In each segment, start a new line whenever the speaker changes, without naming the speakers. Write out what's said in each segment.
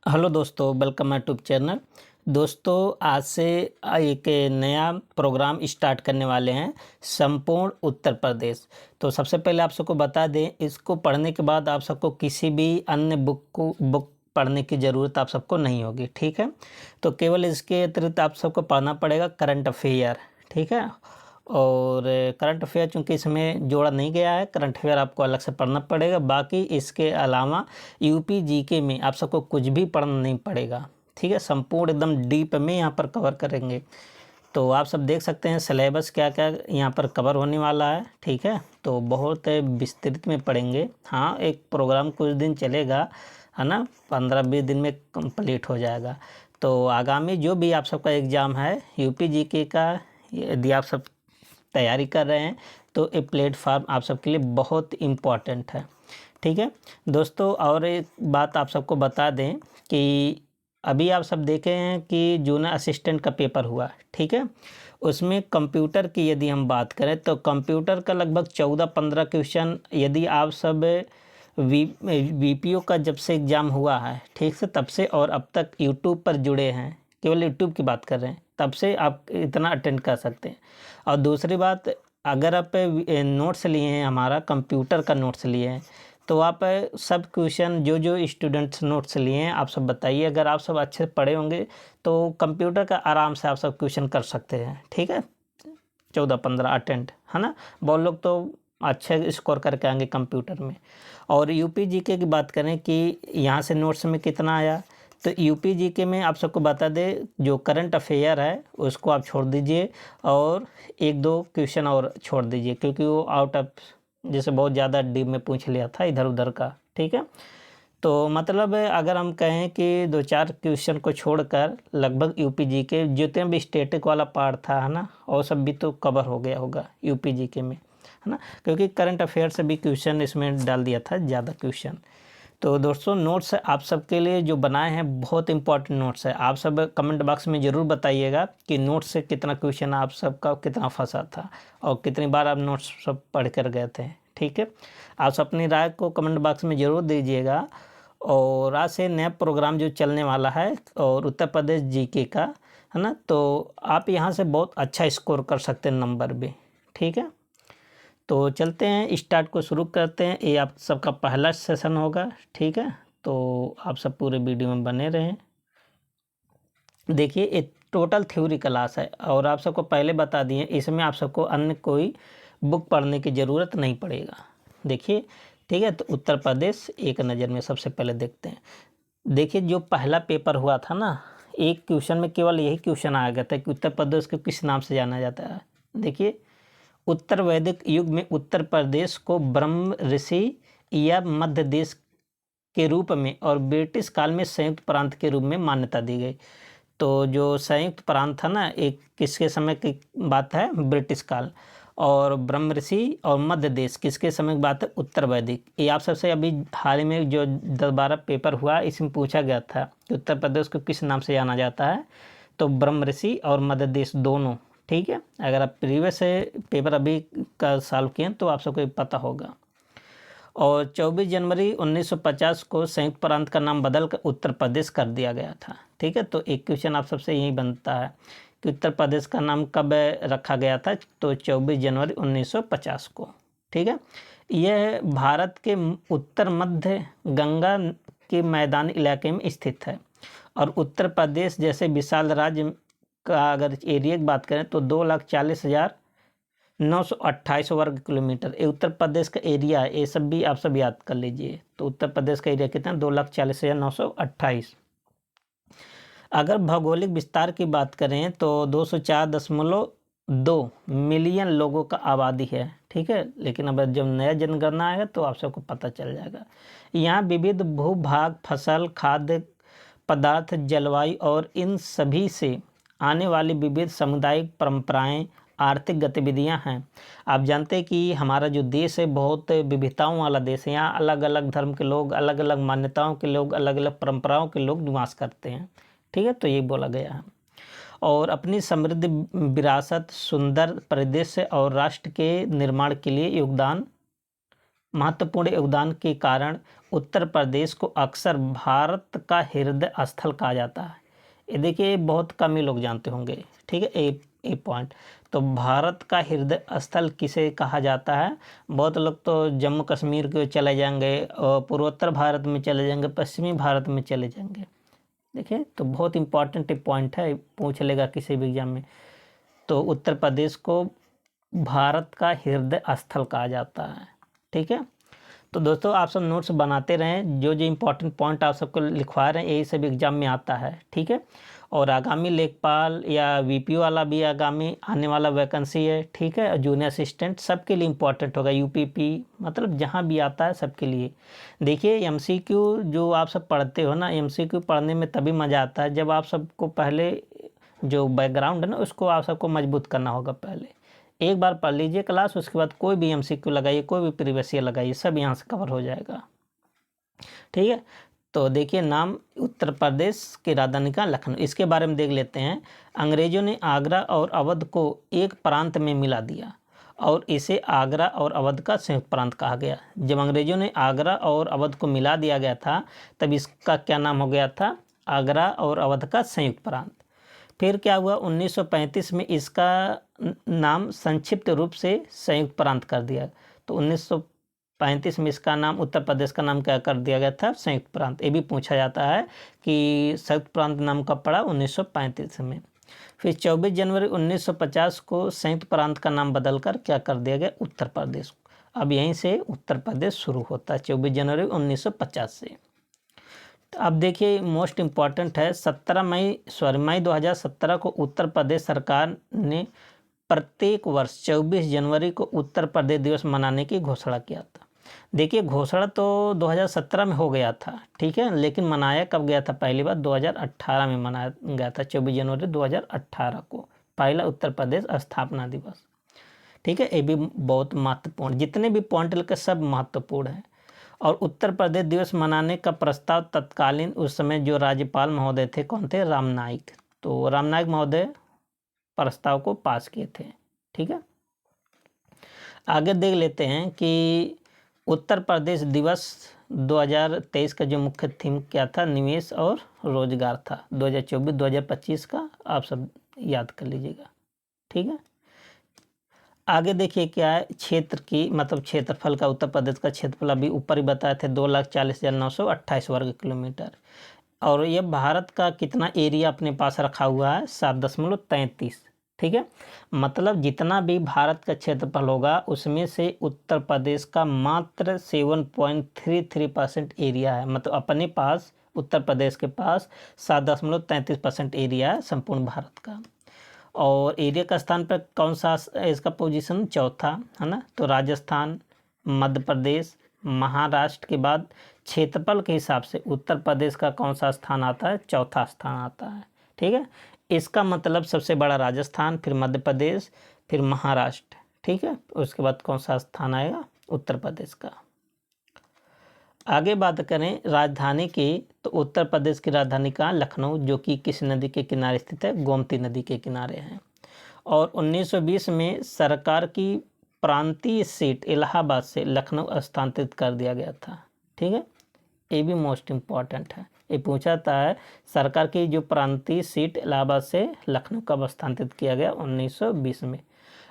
Hello दोस्तों, welcome my YouTube channel. दोस्तों, आज से एक नया प्रोग्राम स्टार्ट करने वाले हैं, संपूर्ण उत्तर प्रदेश। तो सबसे पहले आप सबको बता दें, इसको पढ़ने के बाद आप सबको किसी भी अन्य बुक पढ़ने की ज़रूरत आप सबको नहीं होगी, ठीक है। तो केवल इसके अतिरिक्त आप सबको पढ़ना पड़ेगा करंट अफेयर, ठीक है। और करंट अफेयर चूँकि इसमें जोड़ा नहीं गया है, करंट अफेयर आपको अलग से पढ़ना पड़ेगा। बाकी इसके अलावा यूपी जीके में आप सबको कुछ भी पढ़ना नहीं पड़ेगा, ठीक है। संपूर्ण एकदम डीप में यहाँ पर कवर करेंगे। तो आप सब देख सकते हैं सिलेबस क्या क्या यहाँ पर कवर होने वाला है, ठीक है। तो बहुत विस्तृत में पढ़ेंगे। हाँ, एक प्रोग्राम कुछ दिन चलेगा, है ना, 15-20 दिन में कंप्लीट हो जाएगा। तो आगामी जो भी आप सबका एग्ज़ाम है यूपी जीके का, यदि आप सब तैयारी कर रहे हैं तो ये प्लेटफार्म आप सबके लिए बहुत इम्पॉर्टेंट है, ठीक है दोस्तों। और एक बात आप सबको बता दें कि अभी आप सब देखे हैं कि जूनियर असिस्टेंट का पेपर हुआ, ठीक है। उसमें कंप्यूटर की यदि हम बात करें तो कंप्यूटर का लगभग 14-15 क्वेश्चन, यदि आप सब वीपीओ का जब से एग्ज़ाम हुआ है, ठीक से, तब से और अब तक यूट्यूब पर जुड़े हैं, केवल यूट्यूब की बात कर रहे हैं, तब से आप इतना अटेंड कर सकते हैं। और दूसरी बात, अगर आप नोट्स लिए हैं, हमारा कंप्यूटर का नोट्स लिए हैं, तो आप सब क्वेश्चन जो स्टूडेंट्स नोट्स लिए हैं आप सब बताइए। अगर आप सब अच्छे पढ़े होंगे तो कंप्यूटर का आराम से आप सब क्वेश्चन कर सकते हैं, ठीक है। 14-15 अटेंड, है ना। बहुत लोग तो अच्छे स्कोर करके आएंगे कंप्यूटर में। और यूपी जीके की बात करें कि यहाँ से नोट्स में कितना आया, तो यूपी जीके में आप सबको बता दें, जो करंट अफेयर है उसको आप छोड़ दीजिए और 1-2 क्वेश्चन और छोड़ दीजिए, क्योंकि वो आउट ऑफ, जैसे बहुत ज़्यादा डीप में पूछ लिया था इधर उधर का, ठीक है। तो मतलब अगर हम कहें कि 2-4 क्वेश्चन को छोड़कर लगभग यूपी जीके जितने भी स्टैटिक वाला पार्ट था, है ना, और सब भी तो कवर हो गया होगा यूपी जीके में, है ना, क्योंकि करंट अफेयर से भी क्वेश्चन इसमें डाल दिया था ज़्यादा क्वेश्चन। तो दोस्तों, नोट्स आप सबके लिए जो बनाए हैं बहुत इंपॉर्टेंट नोट्स है। आप सब कमेंट बॉक्स में ज़रूर बताइएगा कि नोट्स से कितना क्वेश्चन आप सबका कितना फंसा था और कितनी बार आप नोट्स सब पढ़ कर गए थे, ठीक है। आप सब अपनी राय को कमेंट बॉक्स में ज़रूर दीजिएगा। और आज से नया प्रोग्राम जो चलने वाला है और उत्तर प्रदेश जीके का, है ना, तो आप यहाँ से बहुत अच्छा स्कोर कर सकते हैं, नंबर भी, ठीक है। तो चलते हैं, स्टार्ट को शुरू करते हैं। ये आप सबका पहला सेशन होगा, ठीक है। तो आप सब पूरे वीडियो में बने रहें। देखिए, ये टोटल थ्योरी क्लास है और आप सबको पहले बता दिए, इसमें आप सबको अन्य कोई बुक पढ़ने की ज़रूरत नहीं पड़ेगा। देखिए, ठीक है। तो उत्तर प्रदेश एक नज़र में सबसे पहले देखते हैं। देखिए, जो पहला पेपर हुआ था ना, एक क्वेश्चन में केवल यही क्वेश्चन आ गया था कि उत्तर प्रदेश को किस नाम से जाना जाता है। देखिए, उत्तर वैदिक युग में उत्तर प्रदेश को ब्रह्म ऋषि या मध्य देश के रूप में और ब्रिटिश काल में संयुक्त प्रांत के रूप में मान्यता दी गई। तो जो संयुक्त प्रांत था ना, एक किसके समय की बात है, ब्रिटिश काल। और ब्रह्म ऋषि और मध्य देश किसके समय की बात है, उत्तर वैदिक। ये आप सबसे अभी हाल ही में जो 10-12 पेपर हुआ, इसमें पूछा गया था कि उत्तर प्रदेश को किस नाम से जाना जाता है, तो ब्रह्म ऋषि और मध्य देश दोनों, ठीक है। अगर आप प्रीवियस पेपर अभी का सॉल्व किए तो आप सबको पता होगा। और 24 जनवरी 1950 को संयुक्त प्रांत का नाम बदल कर उत्तर प्रदेश कर दिया गया था, ठीक है। तो एक क्वेश्चन आप सबसे यही बनता है कि उत्तर प्रदेश का नाम कब रखा गया था, तो 24 जनवरी 1950 को, ठीक है। यह भारत के उत्तर मध्य गंगा के मैदानी इलाके में स्थित है और उत्तर प्रदेश जैसे विशाल राज्य का अगर एरिया की बात करें तो 2,40,928 वर्ग किलोमीटर ये उत्तर प्रदेश का एरिया है। ये सब भी आप सब याद कर लीजिए। तो उत्तर प्रदेश का एरिया कितना, 2,40,928। अगर भौगोलिक विस्तार की बात करें तो 204.2 मिलियन लोगों का आबादी है, ठीक है। लेकिन अब जब नया जनगणना आएगा तो आप सबको पता चल जाएगा। यहाँ विविध भूभाग, फसल, खाद्य पदार्थ, जलवायु और इन सभी से आने वाली विविध सामुदायिक परंपराएं, आर्थिक गतिविधियां हैं। आप जानते हैं कि हमारा जो देश है बहुत विविधताओं वाला देश है। यहाँ अलग अलग धर्म के लोग, अलग अलग मान्यताओं के लोग, अलग अलग परंपराओं के लोग निवास करते हैं, ठीक है। तो ये बोला गया है। और अपनी समृद्ध विरासत, सुंदर परिदृश्य और राष्ट्र के निर्माण के लिए महत्वपूर्ण योगदान के कारण उत्तर प्रदेश को अक्सर भारत का हृदय स्थल कहा जाता है। ये देखिए बहुत कम ही लोग जानते होंगे, ठीक है। ए पॉइंट, तो भारत का हृदय स्थल किसे कहा जाता है? बहुत लोग तो जम्मू कश्मीर के चले जाएंगे और पूर्वोत्तर भारत में चले जाएंगे, पश्चिमी भारत में चले जाएंगे। देखिए तो बहुत इंपॉर्टेंट पॉइंट है, पूछ लेगा किसी भी एग्जाम में। तो उत्तर प्रदेश को भारत का हृदय स्थल कहा जाता है, ठीक है। तो दोस्तों आप सब नोट्स बनाते रहें, जो जो इम्पोर्टेंट पॉइंट आप सबको लिखवा रहे हैं यही सब एग्जाम में आता है, ठीक है। और आगामी लेखपाल या वीपीओ वाला भी आगामी आने वाला वैकेंसी है, ठीक है। जूनियर असिस्टेंट सबके लिए इम्पोर्टेंट होगा, यूपीपी मतलब जहाँ भी आता है सबके लिए। देखिए एमसीक्यू जो आप सब पढ़ते हो ना, एमसीक्यू पढ़ने में तभी मज़ा आता है जब आप सबको पहले जो बैकग्राउंड है ना उसको आप सबको मजबूत करना होगा। पहले एक बार पढ़ लीजिए क्लास, उसके बाद कोई भी एमसीक्यू लगाइए, कोई भी प्रीवियस ईयर लगाइए, सब यहाँ से कवर हो जाएगा, ठीक है। तो देखिए नाम उत्तर प्रदेश की राजधानी का लखनऊ, इसके बारे में देख लेते हैं। अंग्रेजों ने आगरा और अवध को एक प्रांत में मिला दिया और इसे आगरा और अवध का संयुक्त प्रांत कहा गया। जब अंग्रेजों ने आगरा और अवध को मिला दिया गया था तब इसका क्या नाम हो गया था? आगरा और अवध का संयुक्त प्रांत। फिर क्या हुआ? 1935 में इसका नाम संक्षिप्त रूप से संयुक्त प्रांत कर दिया। तो 1935 में इसका नाम, उत्तर प्रदेश का नाम क्या कर दिया गया था? संयुक्त प्रांत। ये भी पूछा जाता है कि संयुक्त प्रांत नाम कब पड़ा? 1935 में। फिर 24 जनवरी 1950 को संयुक्त प्रांत का नाम बदलकर क्या कर दिया गया? उत्तर प्रदेश। अब यहीं से उत्तर प्रदेश शुरू होता है 24 जनवरी 1950 से। अब देखिए मोस्ट इम्पॉर्टेंट है, मई 2017 को उत्तर प्रदेश सरकार ने प्रत्येक वर्ष 24 जनवरी को उत्तर प्रदेश दिवस मनाने की घोषणा किया था। देखिए घोषणा तो 2017 में हो गया था, ठीक है, लेकिन मनाया कब गया था? पहली बार 2018 में मनाया गया था, 24 जनवरी 2018 को पहला उत्तर प्रदेश स्थापना दिवस, ठीक है। ये भी बहुत महत्वपूर्ण, जितने भी पॉइंट लेकर सब महत्वपूर्ण है। और उत्तर प्रदेश दिवस मनाने का प्रस्ताव तत्कालीन उस समय जो राज्यपाल महोदय थे, कौन थे? राम नाईक। तो राम नाईक महोदय प्रस्ताव को पास किए थे, ठीक है। आगे देख लेते हैं कि उत्तर प्रदेश दिवस 2023 का जो मुख्य थीम क्या था? निवेश और रोजगार था। 2024-2025 का आप सब याद कर लीजिएगा, ठीक है। आगे देखिए क्या है, क्षेत्र की मतलब क्षेत्रफल का, उत्तर प्रदेश का क्षेत्रफल अभी ऊपर ही बताए थे 2,40,928 वर्ग किलोमीटर। और ये भारत का कितना एरिया अपने पास रखा हुआ है? 7.33, ठीक है। मतलब जितना भी भारत का क्षेत्रफल होगा उसमें से उत्तर प्रदेश का मात्र 7.33% एरिया है। मतलब अपने पास उत्तर प्रदेश के पास 7.33% एरिया है संपूर्ण भारत का। और एरिया का स्थान पर कौन सा इसका पोजीशन? चौथा है ना। तो राजस्थान, मध्य प्रदेश, महाराष्ट्र के बाद क्षेत्रफल के हिसाब से उत्तर प्रदेश का कौन सा स्थान आता है? चौथा स्थान आता है, ठीक है। इसका मतलब सबसे बड़ा राजस्थान, फिर मध्य प्रदेश, फिर महाराष्ट्र, ठीक है। उसके बाद कौन सा स्थान आएगा? उत्तर प्रदेश का। आगे बात करें राजधानी की, तो उत्तर प्रदेश की राजधानी का लखनऊ, जो कि किस नदी के किनारे स्थित है? गोमती नदी के किनारे है। और 1920 में सरकार की प्रांतीय सीट इलाहाबाद से लखनऊ स्थानांतरित कर दिया गया था, ठीक है। ये भी मोस्ट इम्पॉर्टेंट है, ये पूछा जाता है सरकार की जो प्रांतीय सीट इलाहाबाद से लखनऊ कब स्थानांतरित किया गया? 1920 में।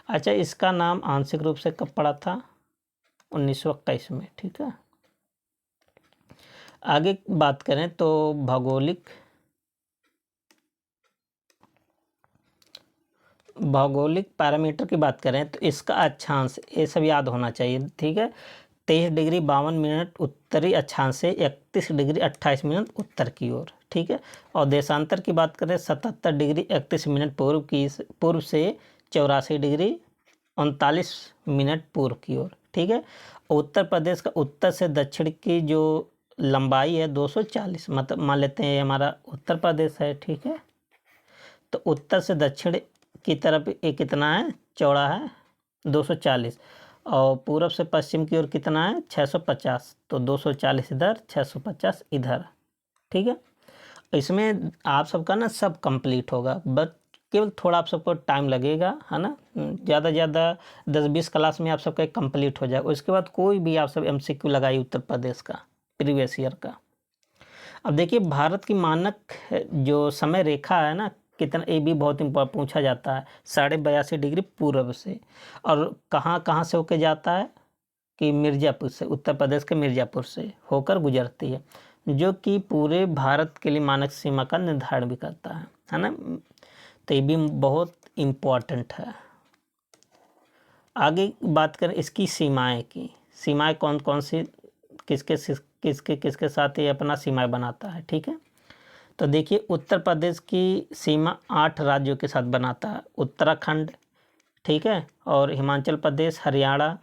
अच्छा, इसका नाम आंशिक रूप से कब पड़ा था? 1921 में, ठीक है। आगे बात करें तो भौगोलिक पैरामीटर की बात करें तो इसका अक्षांश, ये सब याद होना चाहिए, ठीक है। 23 डिग्री 52 मिनट उत्तरी अक्षांश से 31 डिग्री 28 मिनट उत्तर की ओर, ठीक है। और देशांतर की बात करें 77 डिग्री 31 मिनट पूर्व से 84 डिग्री 39 मिनट पूर्व की ओर, ठीक है। उत्तर प्रदेश का उत्तर से दक्षिण की जो लंबाई है 240, मतलब मान लेते हैं हमारा उत्तर प्रदेश है, ठीक है। तो उत्तर से दक्षिण की तरफ ये कितना है? चौड़ा है 240, और पूर्व से पश्चिम की ओर कितना है? 650। तो 240 इधर, 650 इधर, ठीक है। इसमें आप सबका ना सब कंप्लीट होगा, बट केवल थोड़ा आप सबको टाइम लगेगा, है ना। ज़्यादा से ज़्यादा 10-20 क्लास में आप सबका कंप्लीट हो जाएगा। उसके बाद कोई भी आप सब एमसीक्यू लगाइए उत्तर प्रदेश का, प्रीवियस ईयर का। अब देखिए भारत की मानक जो समय रेखा है ना, कितना, ये भी बहुत इम्पोर्टेंट पूछा जाता है, 82.5 डिग्री पूर्व से, और कहाँ कहाँ से होके जाता है कि मिर्ज़ापुर से, उत्तर प्रदेश के मिर्ज़ापुर से होकर गुजरती है, जो कि पूरे भारत के लिए मानक सीमा का निर्धारण भी करता है ना। तो ये भी बहुत इम्पोर्टेंट है। आगे बात करें इसकी सीमाएं की, सीमाएं कौन कौन सी, किसके किसके किसके साथ ये अपना सीमाएं बनाता है, ठीक है। तो देखिए उत्तर प्रदेश की सीमा 8 राज्यों के साथ बनाता है, उत्तराखंड, ठीक है, और हिमाचल प्रदेश, हरियाणा,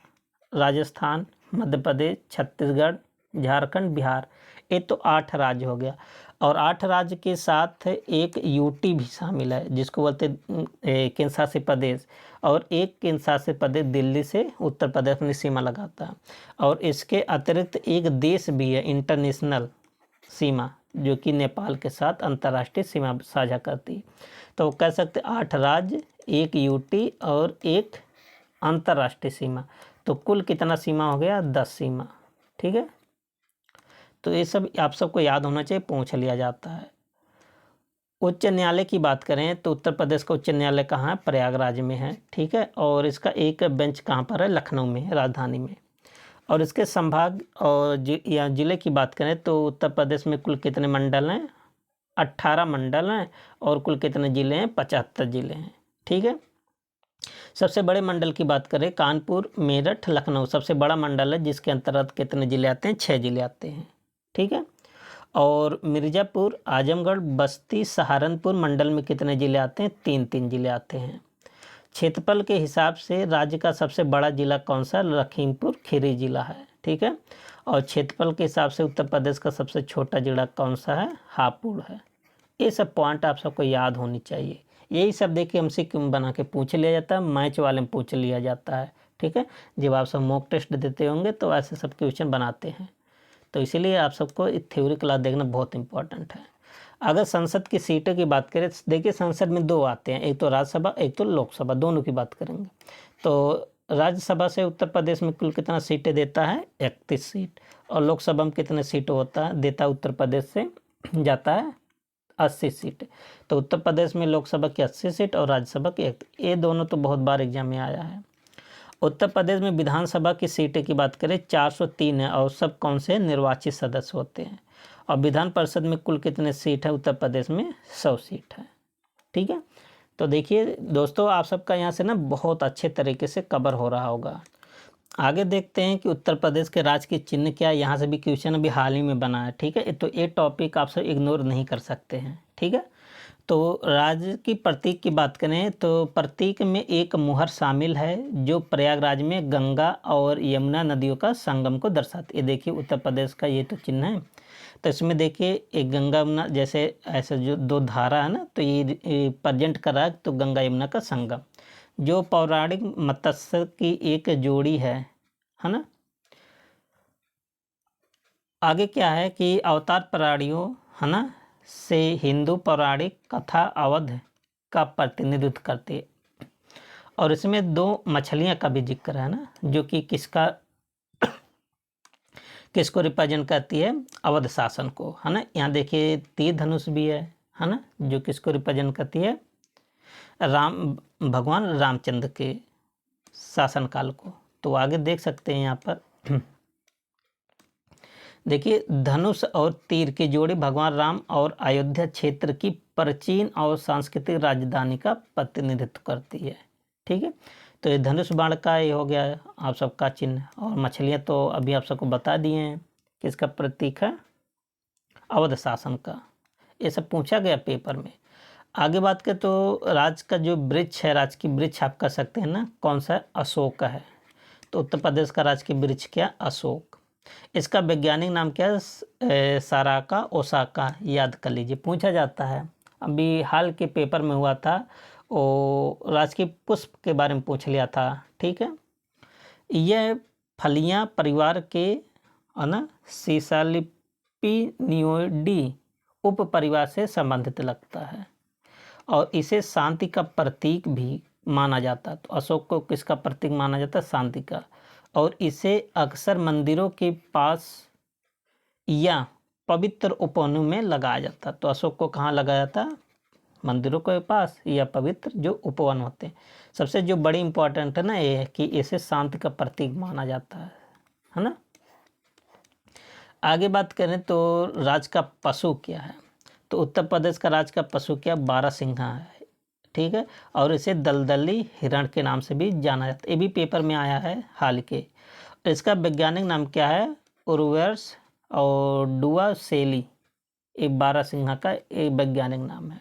राजस्थान, मध्य प्रदेश, छत्तीसगढ़, झारखंड, बिहार। ये तो 8 राज्य हो गया, और 8 राज्य के साथ एक यूटी भी शामिल है जिसको बोलते केंद्र शासित प्रदेश, और एक केंद्र शासित प्रदेश दिल्ली से उत्तर प्रदेश अपनी सीमा लगाता है। और इसके अतिरिक्त एक देश भी है इंटरनेशनल सीमा, जो कि नेपाल के साथ अंतर्राष्ट्रीय सीमा साझा करती है। तो कह सकते 8 राज्य, एक यूटी और एक अंतर्राष्ट्रीय सीमा, तो कुल कितना सीमा हो गया, 10 सीमा, ठीक है। तो ये सब आप सबको याद होना चाहिए, पूछ लिया जाता है। उच्च न्यायालय की बात करें तो उत्तर प्रदेश का उच्च न्यायालय कहाँ है, प्रयागराज में है, ठीक है, और इसका एक बेंच कहाँ पर है, लखनऊ में, राजधानी में। और इसके संभाग और या जिले की बात करें तो उत्तर प्रदेश में कुल कितने मंडल हैं, 18 मंडल हैं, और कुल कितने जिले हैं, 75 जिले हैं, ठीक है। सबसे बड़े मंडल की बात करें, कानपुर, मेरठ, लखनऊ सबसे बड़ा मंडल है, जिसके अंतर्गत कितने जिले आते हैं, 6 जिले आते हैं, ठीक है। और मिर्ज़ापुर, आजमगढ़, बस्ती, सहारनपुर मंडल में कितने जिले आते हैं, 3 जिले आते हैं। क्षेत्रफल के हिसाब से राज्य का सबसे बड़ा जिला कौन सा, लखीमपुर खीरी जिला है, ठीक है। और क्षेत्रफल के हिसाब से उत्तर प्रदेश का सबसे छोटा जिला कौन सा है, हापुड़ है। ये सब पॉइंट आप सबको याद होनी चाहिए। यही सब देखिए MCQ बना के पूछ लिया जाता है, मैच वाले में पूछ लिया जाता है, ठीक है। जब आप सब मॉक टेस्ट देते होंगे तो ऐसे सब क्वेश्चन बनाते हैं, तो इसीलिए आप सबको थ्योरी क्लास देखना बहुत इंपॉर्टेंट है। अगर संसद की सीटों की बात करें, देखिए संसद में 2 आते हैं, एक तो राज्यसभा, एक तो लोकसभा, दोनों की बात करेंगे। तो राज्यसभा से उत्तर प्रदेश में कुल कितना सीटें देता है, 31 सीट, और लोकसभा में कितने सीट होता है, देता है उत्तर प्रदेश से जाता है 80 सीट। तो उत्तर प्रदेश में लोकसभा की 80 सीट और राज्यसभा की 1, ये दोनों तो बहुत बार एग्जाम में आया है। उत्तर प्रदेश में विधानसभा की सीटें की बात करें 403 है, और सब कौन से निर्वाचित सदस्य होते हैं। और विधान परिषद में कुल कितने सीट है, उत्तर प्रदेश में 100 सीट है, ठीक है। तो देखिए दोस्तों आप सबका यहाँ से ना बहुत अच्छे तरीके से कवर हो रहा होगा। आगे देखते हैं कि उत्तर प्रदेश के राज्य के चिन्ह क्या है। यहाँ से भी क्वेश्चन अभी हाल ही में बना है, ठीक है। तो ये टॉपिक आप सब इग्नोर नहीं कर सकते हैं, ठीक है। तो राज्य की प्रतीक की बात करें तो प्रतीक में एक मुहर शामिल है, जो प्रयागराज में गंगा और यमुना नदियों का संगम को दर्शाती है। ये देखिए उत्तर प्रदेश का ये तो चिन्ह है। तो इसमें देखिए एक गंगा यमुना, जैसे ऐसे जो 2 धारा है ना, तो ये प्रेजेंट कर रहा है तो गंगा यमुना का संगम, जो पौराणिक मत्स्य की एक जोड़ी है ना। आगे क्या है कि अवतार प्राणियों, है ना, से हिंदू पौराणिक कथा अवध का प्रतिनिधित्व करती है। और इसमें 2 मछलियां का भी जिक्र है ना, जो कि किसको रिप्रेजेंट करती है, अवध शासन को, है ना। यहाँ देखिए तीर धनुष भी है ना, जो किसको रिप्रेजेंट करती है, भगवान रामचंद्र के शासनकाल को। तो आगे देख सकते हैं यहाँ पर देखिए धनुष और तीर की जोड़ी भगवान राम और अयोध्या क्षेत्र की प्राचीन और सांस्कृतिक राजधानी का प्रतिनिधित्व करती है, ठीक है। तो ये धनुष बाण का ये हो गया आप सबका चिन्ह, और मछलियाँ तो अभी आप सबको बता दिए हैं किसका प्रतीक है, अवध शासन का। ये सब पूछा गया पेपर में। आगे बात करें तो राज का जो वृक्ष है, राज की वृक्ष आप कह सकते हैं ना, कौन सा, अशोक है। तो उत्तर प्रदेश का राज की वृक्ष क्या, अशोक। इसका वैज्ञानिक नाम क्या है, साराका ओसाका, याद कर लीजिए, पूछा जाता है। अभी हाल के पेपर में हुआ था, वो राजकीय पुष्प के बारे में पूछ लिया था, ठीक है। यह फलियां परिवार के, है ना, सीसालिपिनियोडी उप परिवार से संबंधित लगता है, और इसे शांति का प्रतीक भी माना जाता है। तो अशोक को किसका प्रतीक माना जाता है, शांति का। और इसे अक्सर मंदिरों के पास या पवित्र उपवनों में लगाया जाता। तो अशोक को कहाँ लगाया जाता? मंदिरों के पास या पवित्र जो उपवन होते हैं। सबसे जो बड़ी इंपॉर्टेंट है ना ये है कि इसे शांति का प्रतीक माना जाता है ना। आगे बात करें तो राज का पशु क्या है, तो उत्तर प्रदेश का राज का पशु क्या? बारहसिंघा है, ठीक है। और इसे दलदली हिरण के नाम से भी जाना जाता है। ये भी पेपर में आया है हाल के। इसका वैज्ञानिक नाम क्या है? उर्वर्स और डुआसेली, ये बारहसिंघा का एक वैज्ञानिक नाम है।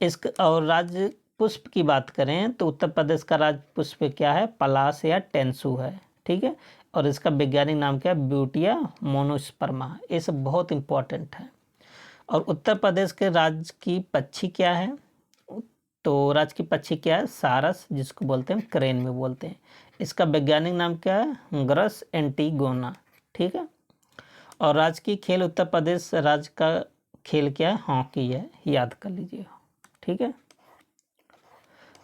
इसका और राज्य पुष्प की बात करें तो उत्तर प्रदेश का राज्य पुष्प क्या है? पलाश या टेंसू है, ठीक है। और इसका वैज्ञानिक नाम क्या है? Butea monosperma. ये सब बहुत इंपॉर्टेंट है। और उत्तर प्रदेश के राज्य की पक्षी क्या है? तो राज्य की पक्षी क्या है? सारस, जिसको बोलते हैं क्रेन में बोलते हैं। इसका वैज्ञानिक नाम क्या है? ग्रस एंटीगोना, ठीक है। और राज्य की खेल, उत्तर प्रदेश राज्य का खेल क्या है? हॉकी है, याद कर लीजिए, ठीक है।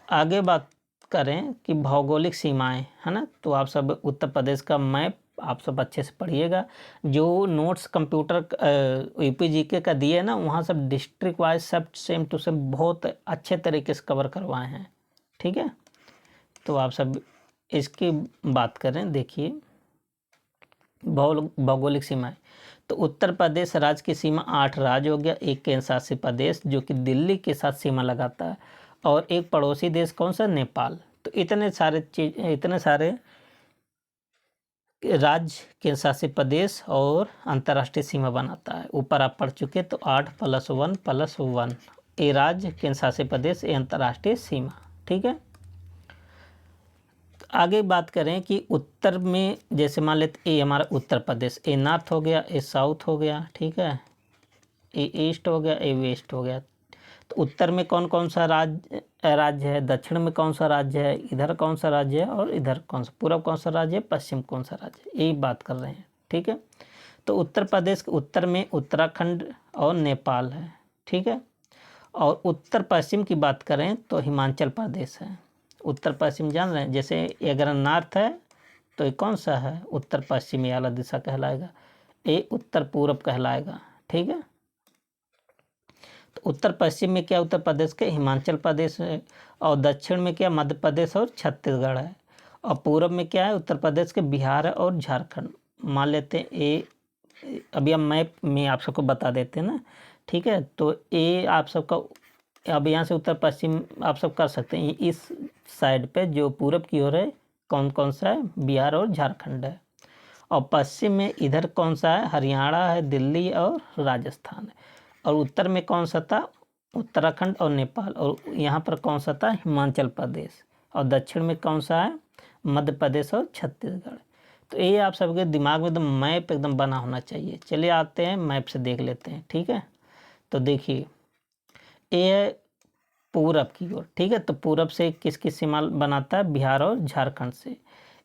आगे बात करें कि भौगोलिक सीमाएं, है ना। तो आप सब उत्तर प्रदेश का मैप आप सब अच्छे से पढ़िएगा। जो नोट्स कंप्यूटर यूपी जीके का दिए ना, वहाँ सब डिस्ट्रिक्ट वाइज सब सेम टू सेम बहुत अच्छे तरीके से कवर करवाए हैं, ठीक है। तो आप सब इसकी बात करें, देखिए भौगोलिक सीमाएं। तो उत्तर प्रदेश राज्य की सीमा 8 राज्य हो गया, एक केंद्र शासित प्रदेश जो कि दिल्ली के साथ सीमा लगाता है, और एक पड़ोसी देश कौन सा? नेपाल। तो इतने सारे राज्य, केंद्र शासित प्रदेश और अंतर्राष्ट्रीय सीमा बनाता है। ऊपर आप पढ़ चुके, तो 8 + 1 + 1, ये राज्य, केंद्र शासित प्रदेश, ये अंतर्राष्ट्रीय सीमा, ठीक है। आगे बात करें कि उत्तर में, जैसे मान लेते ये हमारा उत्तर प्रदेश, ए नॉर्थ हो गया, ए साउथ हो गया, ठीक है, ए ईस्ट हो गया, ए वेस्ट हो गया। तो उत्तर में कौन कौन सा राज्य है, दक्षिण में कौन सा राज्य है, इधर कौन सा राज्य है, और इधर कौन सा, पूर्व कौन सा राज्य है, पश्चिम कौन सा राज्य है, यही बात कर रहे हैं, ठीक है। तो उत्तर प्रदेश के उत्तर में उत्तराखंड और नेपाल है, ठीक है। और उत्तर पश्चिम की बात करें तो हिमाचल प्रदेश है। उत्तर पश्चिम जान रहे हैं, जैसे अगर नॉर्थ है तो ये कौन सा है? उत्तर पश्चिमी वाला दिशा कहलाएगा, ये उत्तर पूर्व कहलाएगा, ठीक है। तो उत्तर पश्चिम में क्या? उत्तर प्रदेश के हिमाचल प्रदेश है। और दक्षिण में क्या? मध्य प्रदेश और छत्तीसगढ़ है। और पूर्व में क्या है? उत्तर प्रदेश के बिहार और झारखंड। मान लेते हैं ये, अभी हम मैप में आप सबको बता देते हैं ना, ठीक है। तो ये आप सबका, अब यहाँ से उत्तर पश्चिम आप सब कर सकते हैं। इस साइड पे जो पूरब की ओर है कौन कौन सा है? बिहार और झारखंड है। और पश्चिम में इधर कौन सा है? हरियाणा है, दिल्ली और राजस्थान है। और उत्तर में कौन सा था? उत्तराखंड और नेपाल। और यहाँ पर कौन सा था? हिमाचल प्रदेश। और दक्षिण में कौन सा है? मध्य प्रदेश और छत्तीसगढ़। तो ये आप सबके दिमाग में एकदम मैप एकदम बना होना चाहिए। चलिए आते हैं मैप से देख लेते हैं, ठीक है। तो देखिए ये है पूरब की ओर, ठीक है। तो पूरब से किसकी सीमा बनाता है? बिहार और झारखंड से।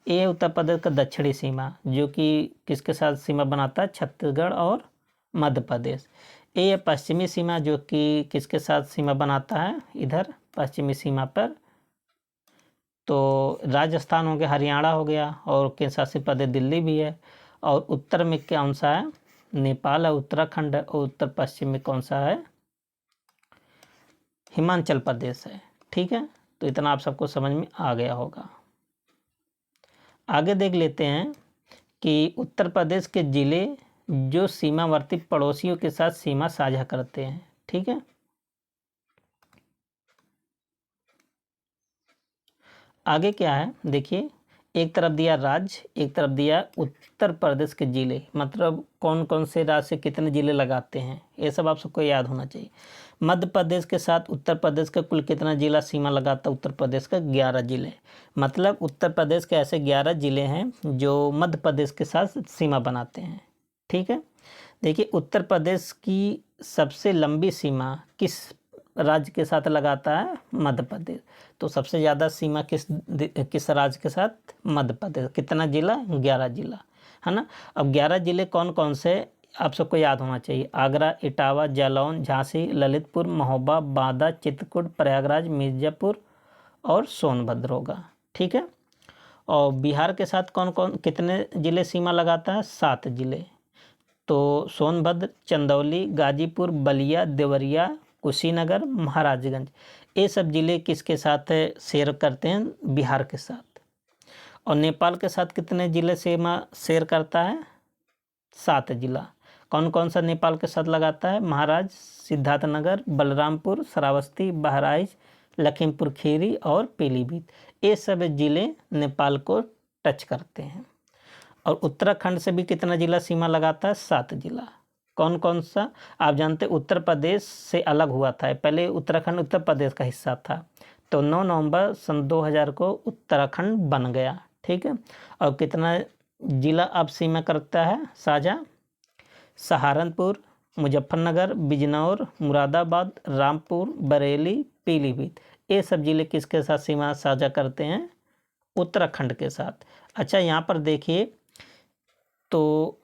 ये उत्तर प्रदेश का दक्षिणी सीमा, जो कि किसके साथ सीमा बनाता है? छत्तीसगढ़ और मध्य प्रदेश। ये पश्चिमी सीमा, जो कि किसके साथ सीमा बनाता है? इधर पश्चिमी सीमा पर तो राजस्थान हो गया, हरियाणा हो गया, और केंद्र शासित प्रदेश दिल्ली भी है। और उत्तर में कौन सा है? नेपाल है, उत्तराखंड है। और उत्तर पश्चिम में कौन सा है? हिमाचल प्रदेश है, ठीक है। तो इतना आप सबको समझ में आ गया होगा। आगे देख लेते हैं कि उत्तर प्रदेश के जिले जो सीमावर्ती पड़ोसियों के साथ सीमा साझा करते हैं, ठीक है। आगे क्या है देखिए, एक तरफ दिया राज्य, एक तरफ दिया उत्तर प्रदेश के जिले, मतलब कौन कौन से राज्य से कितने जिले लगाते हैं, ये सब आप सबको याद होना चाहिए। मध्य प्रदेश के साथ उत्तर प्रदेश का कुल कितना जिला सीमा लगाता है? उत्तर प्रदेश का 11 जिले। मतलब उत्तर प्रदेश के ऐसे 11 जिले हैं जो मध्य प्रदेश के साथ सीमा बनाते हैं, ठीक है। देखिए उत्तर प्रदेश की सबसे लंबी सीमा किस राज्य के साथ लगाता है? मध्य प्रदेश। तो सबसे ज़्यादा सीमा किस राज्य के साथ? मध्य प्रदेश। कितना जिला? 11 जिला, है ना। अब 11 जिले कौन कौन से आप सबको याद होना चाहिए? आगरा, इटावा, जालौन, झांसी, ललितपुर, महोबा, बांदा, चित्रकूट, प्रयागराज, मिर्ज़ापुर और सोनभद्र होगा, ठीक है। और बिहार के साथ कौन कौन कितने जिले सीमा लगाता है? 7 जिले। तो सोनभद्र, चंदौली, गाजीपुर, बलिया, देवरिया, कुशीनगर, महाराजगंज, ये सब ज़िले किसके साथ शेयर करते हैं? बिहार के साथ। और नेपाल के साथ कितने ज़िले सीमा शेयर करता है? 7 जिला। कौन कौन सा नेपाल के साथ लगाता है? महाराज, सिद्धार्थनगर, बलरामपुर, श्रावस्ती, बहराइच, लखीमपुर खीरी और पीलीभीत, ये सब ज़िले नेपाल को टच करते हैं। और उत्तराखंड से भी कितना ज़िला सीमा लगाता है? 7 जिला। कौन कौन सा? आप जानते उत्तर प्रदेश से अलग हुआ था, पहले उत्तराखंड उत्तर प्रदेश का हिस्सा था, तो 9 नवंबर सन 2000 को उत्तराखंड बन गया। ठीक है। और कितना ज़िला अब सीमा करता है साझा? सहारनपुर, मुजफ्फरनगर, बिजनौर, मुरादाबाद, रामपुर, बरेली, पीलीभीत, ये सब ज़िले किसके साथ सीमा साझा करते हैं? उत्तराखंड के साथ। अच्छा, यहाँ पर देखिए, तो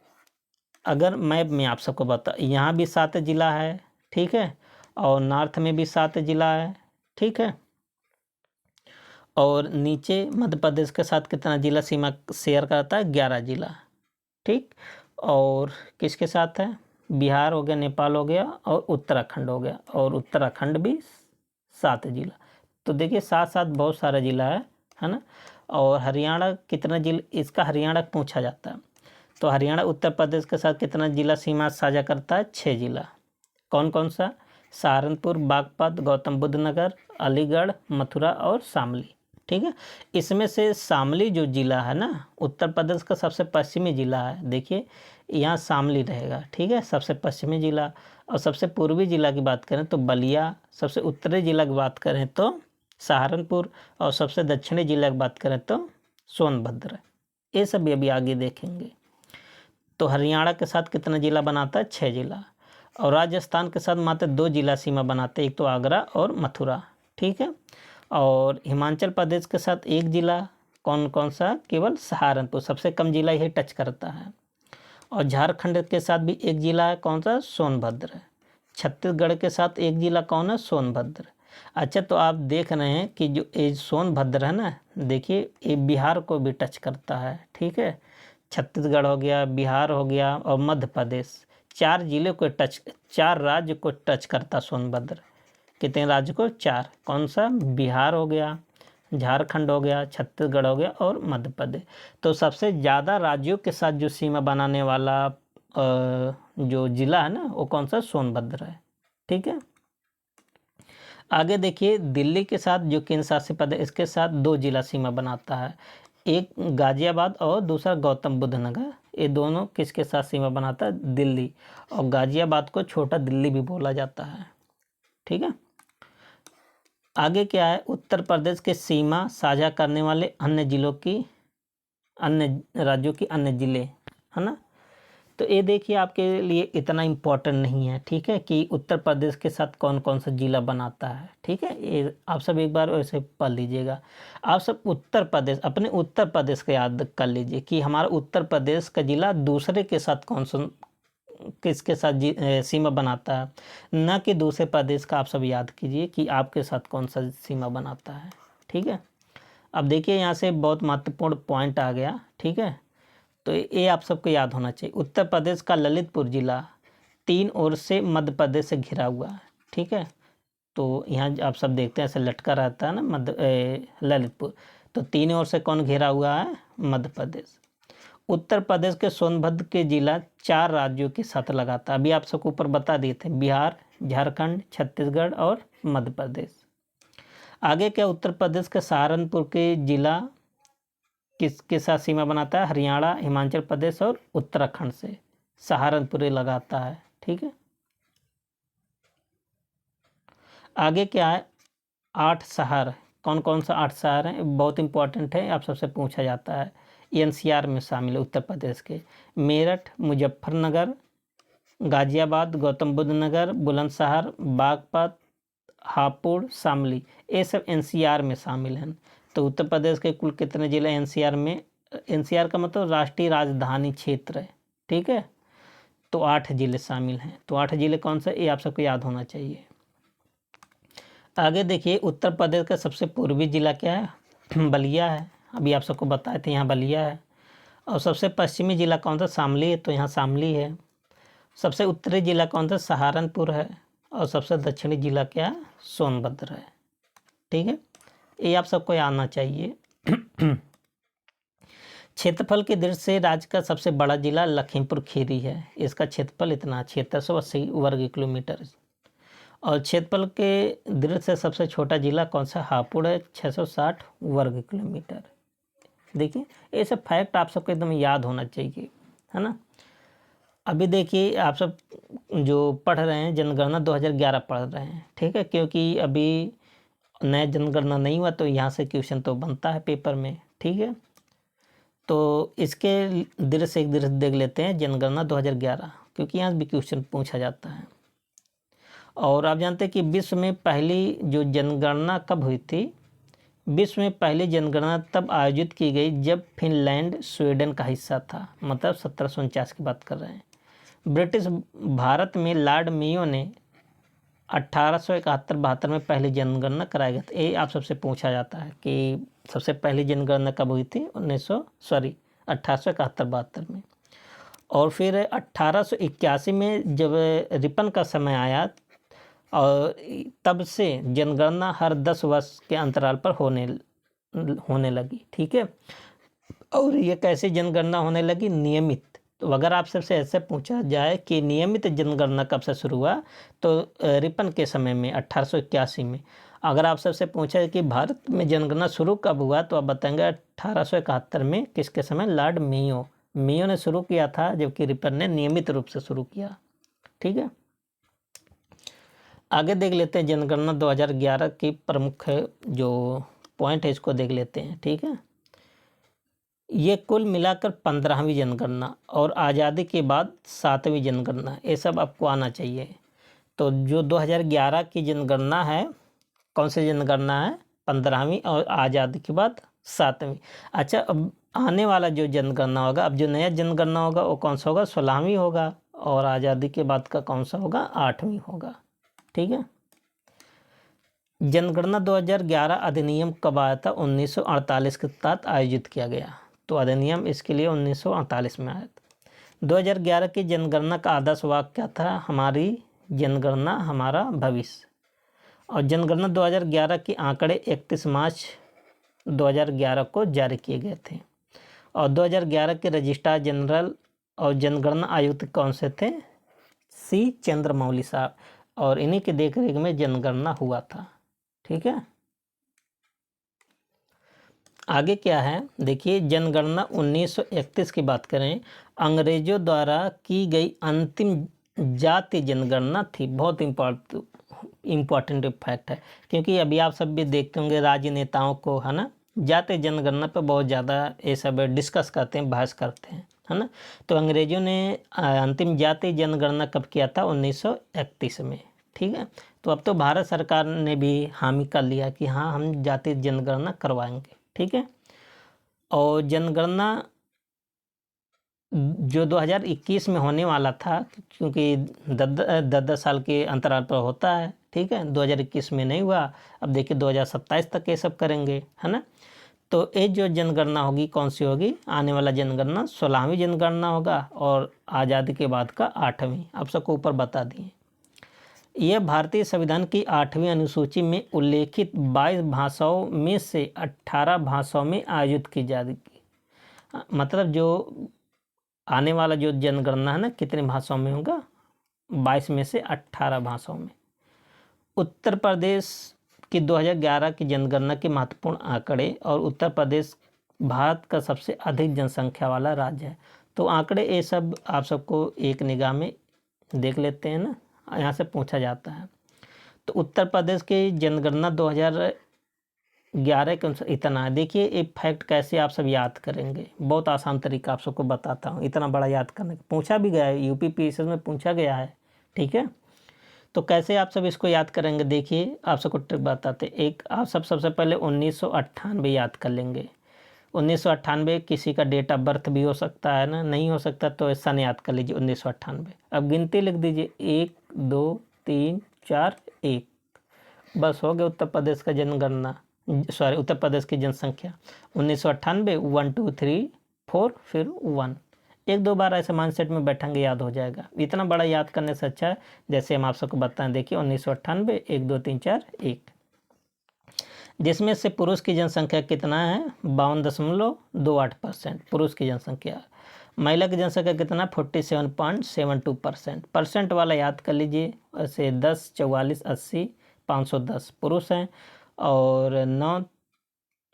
अगर मैप में आप सबको बता, यहाँ भी 7 जिला है, ठीक है, और नॉर्थ में भी 7 जिला है, ठीक है, और नीचे मध्य प्रदेश के साथ कितना जिला सीमा शेयर करता है? 11 जिला, ठीक। और किसके साथ है? बिहार हो गया, नेपाल हो गया और उत्तराखंड हो गया, और उत्तराखंड भी 7 जिला। तो देखिए 7 बहुत सारा जिला है ना। और हरियाणा कितना जिला, इसका हरियाणा पूछा जाता है, तो हरियाणा उत्तर प्रदेश के साथ कितना जिला सीमा साझा करता है? 6 जिला। कौन कौन सा? सहारनपुर, बागपत, गौतम बुद्ध नगर, अलीगढ़, मथुरा और शामली, ठीक है। इसमें से शामली जो जिला है ना, उत्तर प्रदेश का सबसे पश्चिमी जिला है, देखिए यहाँ शामली रहेगा, ठीक है, सबसे पश्चिमी जिला। और सबसे पूर्वी जिला की बात करें तो बलिया, सबसे उत्तरी जिला की बात करें तो सहारनपुर, और सबसे दक्षिणी जिला की बात करें तो सोनभद्र। ये सब भी अभी आगे देखेंगे। तो हरियाणा के साथ कितना जिला बनाता है? 6 जिला। और राजस्थान के साथ मात्र 2 जिला सीमा बनाते हैं, एक तो आगरा और मथुरा, ठीक है। और हिमाचल प्रदेश के साथ 1 जिला, कौन कौन सा? केवल सहारनपुर, सबसे कम जिला यही टच करता है। और झारखंड के साथ भी 1 जिला है, कौन सा? सोनभद्र। छत्तीसगढ़ के साथ 1 जिला कौन है? सोनभद्र। अच्छा, तो आप देख रहे हैं कि जो ये सोनभद्र है ना, देखिए ये बिहार को भी टच करता है, ठीक है। छत्तीसगढ़ हो गया, बिहार हो गया और मध्य प्रदेश, 4 जिले को टच, 4 राज्य को टच करता सोनभद्र। कितने राज्य को? 4। कौन सा? बिहार हो गया, झारखंड हो गया, छत्तीसगढ़ हो गया और मध्य प्रदेश। तो सबसे ज़्यादा राज्यों के साथ जो सीमा बनाने वाला जो जिला है ना, वो कौन सा? सोनभद्र है, ठीक है। आगे देखिए, दिल्ली के साथ जो केंद्र शासित प्रदेश, इसके साथ 2 जिला सीमा बनाता है, एक गाजियाबाद और दूसरा गौतम बुद्ध नगर। ये दोनों किसके साथ सीमा बनाता है? दिल्ली। और गाजियाबाद को छोटा दिल्ली भी बोला जाता है, ठीक है। आगे क्या है? उत्तर प्रदेश के सीमा साझा करने वाले अन्य जिलों की, अन्य राज्यों की अन्य जिले, है ना। तो ये देखिए आपके लिए इतना इम्पोर्टेंट नहीं है, ठीक है, कि उत्तर प्रदेश के साथ कौन कौन सा जिला बनाता है, ठीक है। ये आप सब एक बार वैसे पढ़ लीजिएगा। आप सब उत्तर प्रदेश, अपने उत्तर प्रदेश को याद कर लीजिए कि हमारा उत्तर प्रदेश का जिला दूसरे के साथ कौन सा, किसके साथ सीमा बनाता है, न कि दूसरे प्रदेश का। आप सब याद कीजिए कि आपके साथ कौन सा सीमा बनाता है, ठीक है। अब देखिए यहाँ से बहुत महत्वपूर्ण पॉइंट आ गया, ठीक है। तो ये आप सबको याद होना चाहिए। उत्तर प्रदेश का ललितपुर जिला 3 ओर से मध्य प्रदेश से घिरा हुआ है, ठीक है। तो यहाँ आप सब देखते हैं ऐसे लटका रहता है ना ललितपुर, तो 3 ओर से कौन घिरा हुआ है? मध्य प्रदेश। उत्तर प्रदेश के सोनभद्र के जिला 4 राज्यों के साथ लगाता है, अभी आप सबको ऊपर बता दिए थे, बिहार, झारखंड, छत्तीसगढ़ और मध्य प्रदेश। आगे क्या? उत्तर प्रदेश के सहारनपुर के जिला किसके साथ सीमा बनाता है? हरियाणा, हिमाचल प्रदेश और उत्तराखंड से सहारनपुर लगाता है, ठीक है। आगे क्या है? 8 शहर, कौन कौन सा 8 शहर हैं? बहुत इंपॉर्टेंट है, आप सबसे पूछा जाता है। एनसीआर में शामिल है उत्तर प्रदेश के। मेरठ, मुजफ्फरनगर, गाजियाबाद, गौतम बुद्ध नगर, बुलंदशहर, बागपत, हापुड़, शामली, ये सब एनसीआर में शामिल हैं। तो उत्तर प्रदेश के कुल कितने जिले एनसीआर में? एनसीआर का मतलब राष्ट्रीय राजधानी क्षेत्र है, ठीक है। तो 8 जिले शामिल हैं। तो 8 जिले कौन से? ये आप सबको याद होना चाहिए। आगे देखिए, उत्तर प्रदेश का सबसे पूर्वी जिला क्या है? बलिया है, अभी आप सबको बताए थे, यहाँ बलिया है। और सबसे पश्चिमी जिला कौन सा? शामली है, तो यहाँ शामली है। सबसे उत्तरी जिला कौन सा? सहारनपुर है। और सबसे दक्षिणी जिला क्या है? सोनभद्र है। ठीक है, ये आप सबको आना चाहिए। क्षेत्रफल की दृष्टि से राज्य का सबसे बड़ा जिला लखीमपुर खीरी है। इसका क्षेत्रफल इतना 7680 वर्ग किलोमीटर। और क्षेत्रफल के दृष्टि से सबसे छोटा जिला कौन सा? हापुड़ है, 660 वर्ग किलोमीटर। देखिए, ये सब फैक्ट आप सबको एकदम याद होना चाहिए, है ना। अभी देखिए, आप सब जो पढ़ रहे हैं जनगणना 2011 पढ़ रहे हैं, ठीक है, क्योंकि अभी नया जनगणना नहीं हुआ तो यहाँ से क्वेश्चन तो बनता है पेपर में। ठीक है, तो इसके दृष्टि से एक दृष्टि देख लेते हैं जनगणना 2011, क्योंकि यहाँ भी क्वेश्चन पूछा जाता है। और आप जानते हैं कि विश्व में पहली जो जनगणना कब हुई थी? विश्व में पहली जनगणना तब आयोजित की गई जब फिनलैंड स्वीडन का हिस्सा था, मतलब 1749 की बात कर रहे हैं। ब्रिटिश भारत में लॉर्ड मेयो ने 1871-72 में पहली जनगणना कराई गई थी। ये आप सबसे पूछा जाता है कि सबसे पहली जनगणना कब हुई थी? 1871-72 में। और फिर 1881 में जब रिपन का समय आया, और तब से जनगणना हर 10 वर्ष के अंतराल पर होने लगी। ठीक है, और ये कैसे जनगणना होने लगी? नियमित। तो अगर आप सबसे ऐसे पूछा जाए कि नियमित जनगणना कब से शुरू हुआ, तो रिपन के समय में 1881 में। अगर आप सबसे पूछा कि भारत में जनगणना शुरू कब हुआ, तो आप बताएंगे 1871 में। किसके समय? लॉर्ड मेयो ने शुरू किया था, जबकि रिपन ने नियमित रूप से शुरू किया। ठीक है, आगे देख लेते हैं जनगणना 2011 की प्रमुख जो पॉइंट है इसको देख लेते हैं। ठीक है, ये कुल मिलाकर 15वीं जनगणना और आज़ादी के बाद 7वीं जनगणना, ये सब आपको आना चाहिए। तो जो 2011 की जनगणना है, कौन सी जनगणना है? 15वीं, और आज़ादी के बाद 7वीं। अच्छा, अब आने वाला जो जनगणना होगा, अब जो नया जनगणना होगा वो कौन सा होगा? 16वीं होगा। और आज़ादी के बाद का कौन सा होगा? 8वीं होगा। ठीक है, जनगणना 2011 अधिनियम कब आया था? 1948 के तहत आयोजित किया गया। तो अधिनियम इसके लिए 1948 में आया था। 2011 की जनगणना का आदर्श वाक्य क्या था? हमारी जनगणना हमारा भविष्य। और जनगणना 2011 के आंकड़े 31 मार्च 2011 को जारी किए गए थे। और 2011 के रजिस्ट्रार जनरल और जनगणना आयुक्त कौन से थे? सी चंद्रमौली साहब। और इन्हीं की देखरेख में जनगणना हुआ था। ठीक है, आगे क्या है देखिए, जनगणना 1931 की बात करें, अंग्रेजों द्वारा की गई अंतिम जाति जनगणना थी। बहुत इम्पोर्टेंट फैक्ट है, क्योंकि अभी आप सब भी देखते होंगे राजनेताओं को, है ना, जाति जनगणना पर बहुत ज़्यादा ये सब डिस्कस करते हैं, बहस करते हैं, है ना। तो अंग्रेजों ने अंतिम जाति जनगणना कब किया था? 1931 में। ठीक है, तो अब तो भारत सरकार ने भी हामी कर लिया कि हाँ, हम जाति जनगणना करवाएंगे। ठीक है, और जनगणना जो 2021 में होने वाला था, क्योंकि 10 साल के अंतराल पर होता है। ठीक है, 2021 में नहीं हुआ, अब देखिए 2027 तक ये सब करेंगे, है ना। तो ये जो जनगणना होगी कौन सी होगी? आने वाला जनगणना 16वीं जनगणना होगा, और आज़ादी के बाद का 8वीं। आप सबको ऊपर बता दिए। यह भारतीय संविधान की 8वीं अनुसूची में उल्लेखित 22 भाषाओं में से 18 भाषाओं में आयोजित की जाएगी। मतलब जो आने वाला जो जनगणना है ना, कितनी भाषाओं में होगा? 22 में से 18 भाषाओं में। उत्तर प्रदेश की 2011 की जनगणना के महत्वपूर्ण आंकड़े, और उत्तर प्रदेश भारत का सबसे अधिक जनसंख्या वाला राज्य है। तो आंकड़े ये सब आप सबको एक निगाह में देख लेते हैं ना, यहाँ से पूछा जाता है। तो उत्तर प्रदेश की जनगणना 2011 के अनुसार इतना है। देखिए, एक फैक्ट कैसे आप सब याद करेंगे, बहुत आसान तरीका आप सबको बताता हूँ। इतना बड़ा याद करने का पूछा भी गया है, यूपी पीएसएस में पूछा गया है। ठीक है, तो कैसे आप सब इसको याद करेंगे? देखिए, आप सबको ट्रिक बताते। एक आप सब सबसे पहले 1998 याद कर लेंगे। 1998 किसी का डेट ऑफ बर्थ भी हो सकता है ना, नहीं हो सकता तो सन याद कर लीजिए 1998। अब गिनती लिख दीजिए, 1 2 3 4 1। बस हो गया उत्तर प्रदेश का जनगणना, सॉरी उत्तर प्रदेश की जनसंख्या। 1998 1 2 3 4 फिर 1, एक दो बार ऐसे माइंडसेट में बैठेंगे याद हो जाएगा। इतना बड़ा याद करने से अच्छा है जैसे हम आप सबको बताएं, देखिए 1998 1 2 3 4 1, जिसमें से पुरुष की जनसंख्या कितना है 52.28% पुरुष की जनसंख्या। महिला की जनसंख्या कितना 47.72%। परसेंट वाला याद कर लीजिए, ऐसे 10 44 80 510 पुरुष हैं और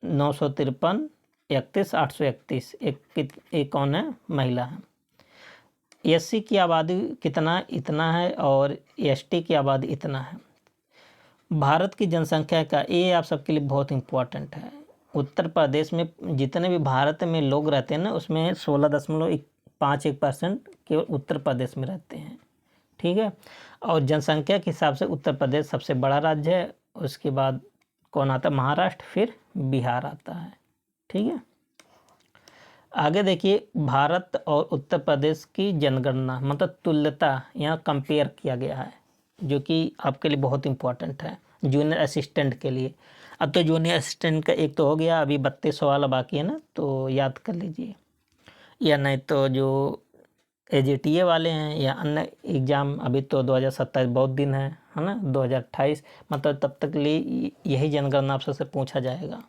953 31 831 एक कौन है महिला है। एससी की आबादी कितना इतना है और एसटी की आबादी इतना है। भारत की जनसंख्या का, ये आप सबके लिए बहुत इम्पोर्टेंट है। उत्तर प्रदेश में जितने भी भारत में लोग रहते हैं ना, उसमें 16.51% केवल उत्तर प्रदेश में रहते हैं, ठीक है। और जनसंख्या के हिसाब से उत्तर प्रदेश सबसे बड़ा राज्य है। उसके बाद कौन आता है, महाराष्ट्र, फिर बिहार आता है, ठीक है। आगे देखिए, भारत और उत्तर प्रदेश की जनगणना मतलब तुल्यता यहाँ कंपेयर किया गया है, जो कि आपके लिए बहुत इम्पोर्टेंट है जूनियर असिस्टेंट के लिए। अब तो जूनियर असिस्टेंट का एक तो हो गया, अभी 32 सवाल बाकी है ना, तो याद कर लीजिए। या नहीं तो जो AJTA वाले हैं या अन्य एग्ज़ाम, अभी तो 2027 बहुत दिन है ना, 2028, मतलब तब तक लिए यही जनगणना आप सबसे पूछा जाएगा।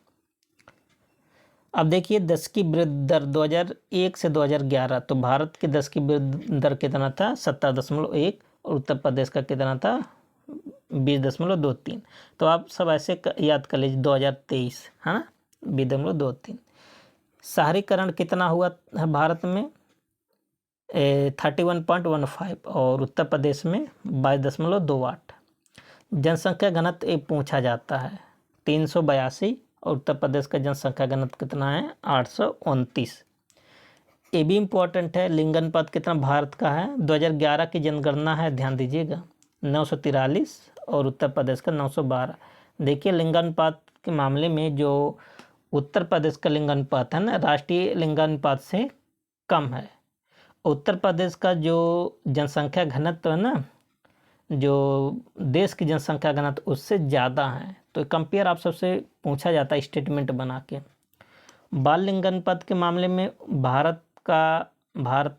अब देखिए 10 की वृद्धि दर 2001 से 2011, तो भारत की 10 की वृद्धि दर कितना था 17.1 और उत्तर प्रदेश का कितना था 20.23। तो आप सब ऐसे याद कर लीजिए 2023 है ना 20.23। शहरीकरण कितना हुआ है भारत में 31.15 और उत्तर प्रदेश में 22.28। जनसंख्या घनत्व एक पूछा जाता है 382 और उत्तर प्रदेश का जनसंख्या घनत्व कितना है 829। ये भी इम्पोर्टेंट है। लिंगानुपात कितना भारत का है 2011 की जनगणना है, ध्यान दीजिएगा 943 और उत्तर प्रदेश का 912। देखिए लिंगानुपात के मामले में जो उत्तर प्रदेश का लिंगानुपात है ना, राष्ट्रीय लिंगानुपात से कम है। उत्तर प्रदेश का जो जनसंख्या घनत्व है ना, जो देश की जनसंख्या घनत्व उससे ज़्यादा है। तो कंपेयर आप सबसे पूछा जाता है स्टेटमेंट बना के। बाल लिंगानुपात के मामले में भारत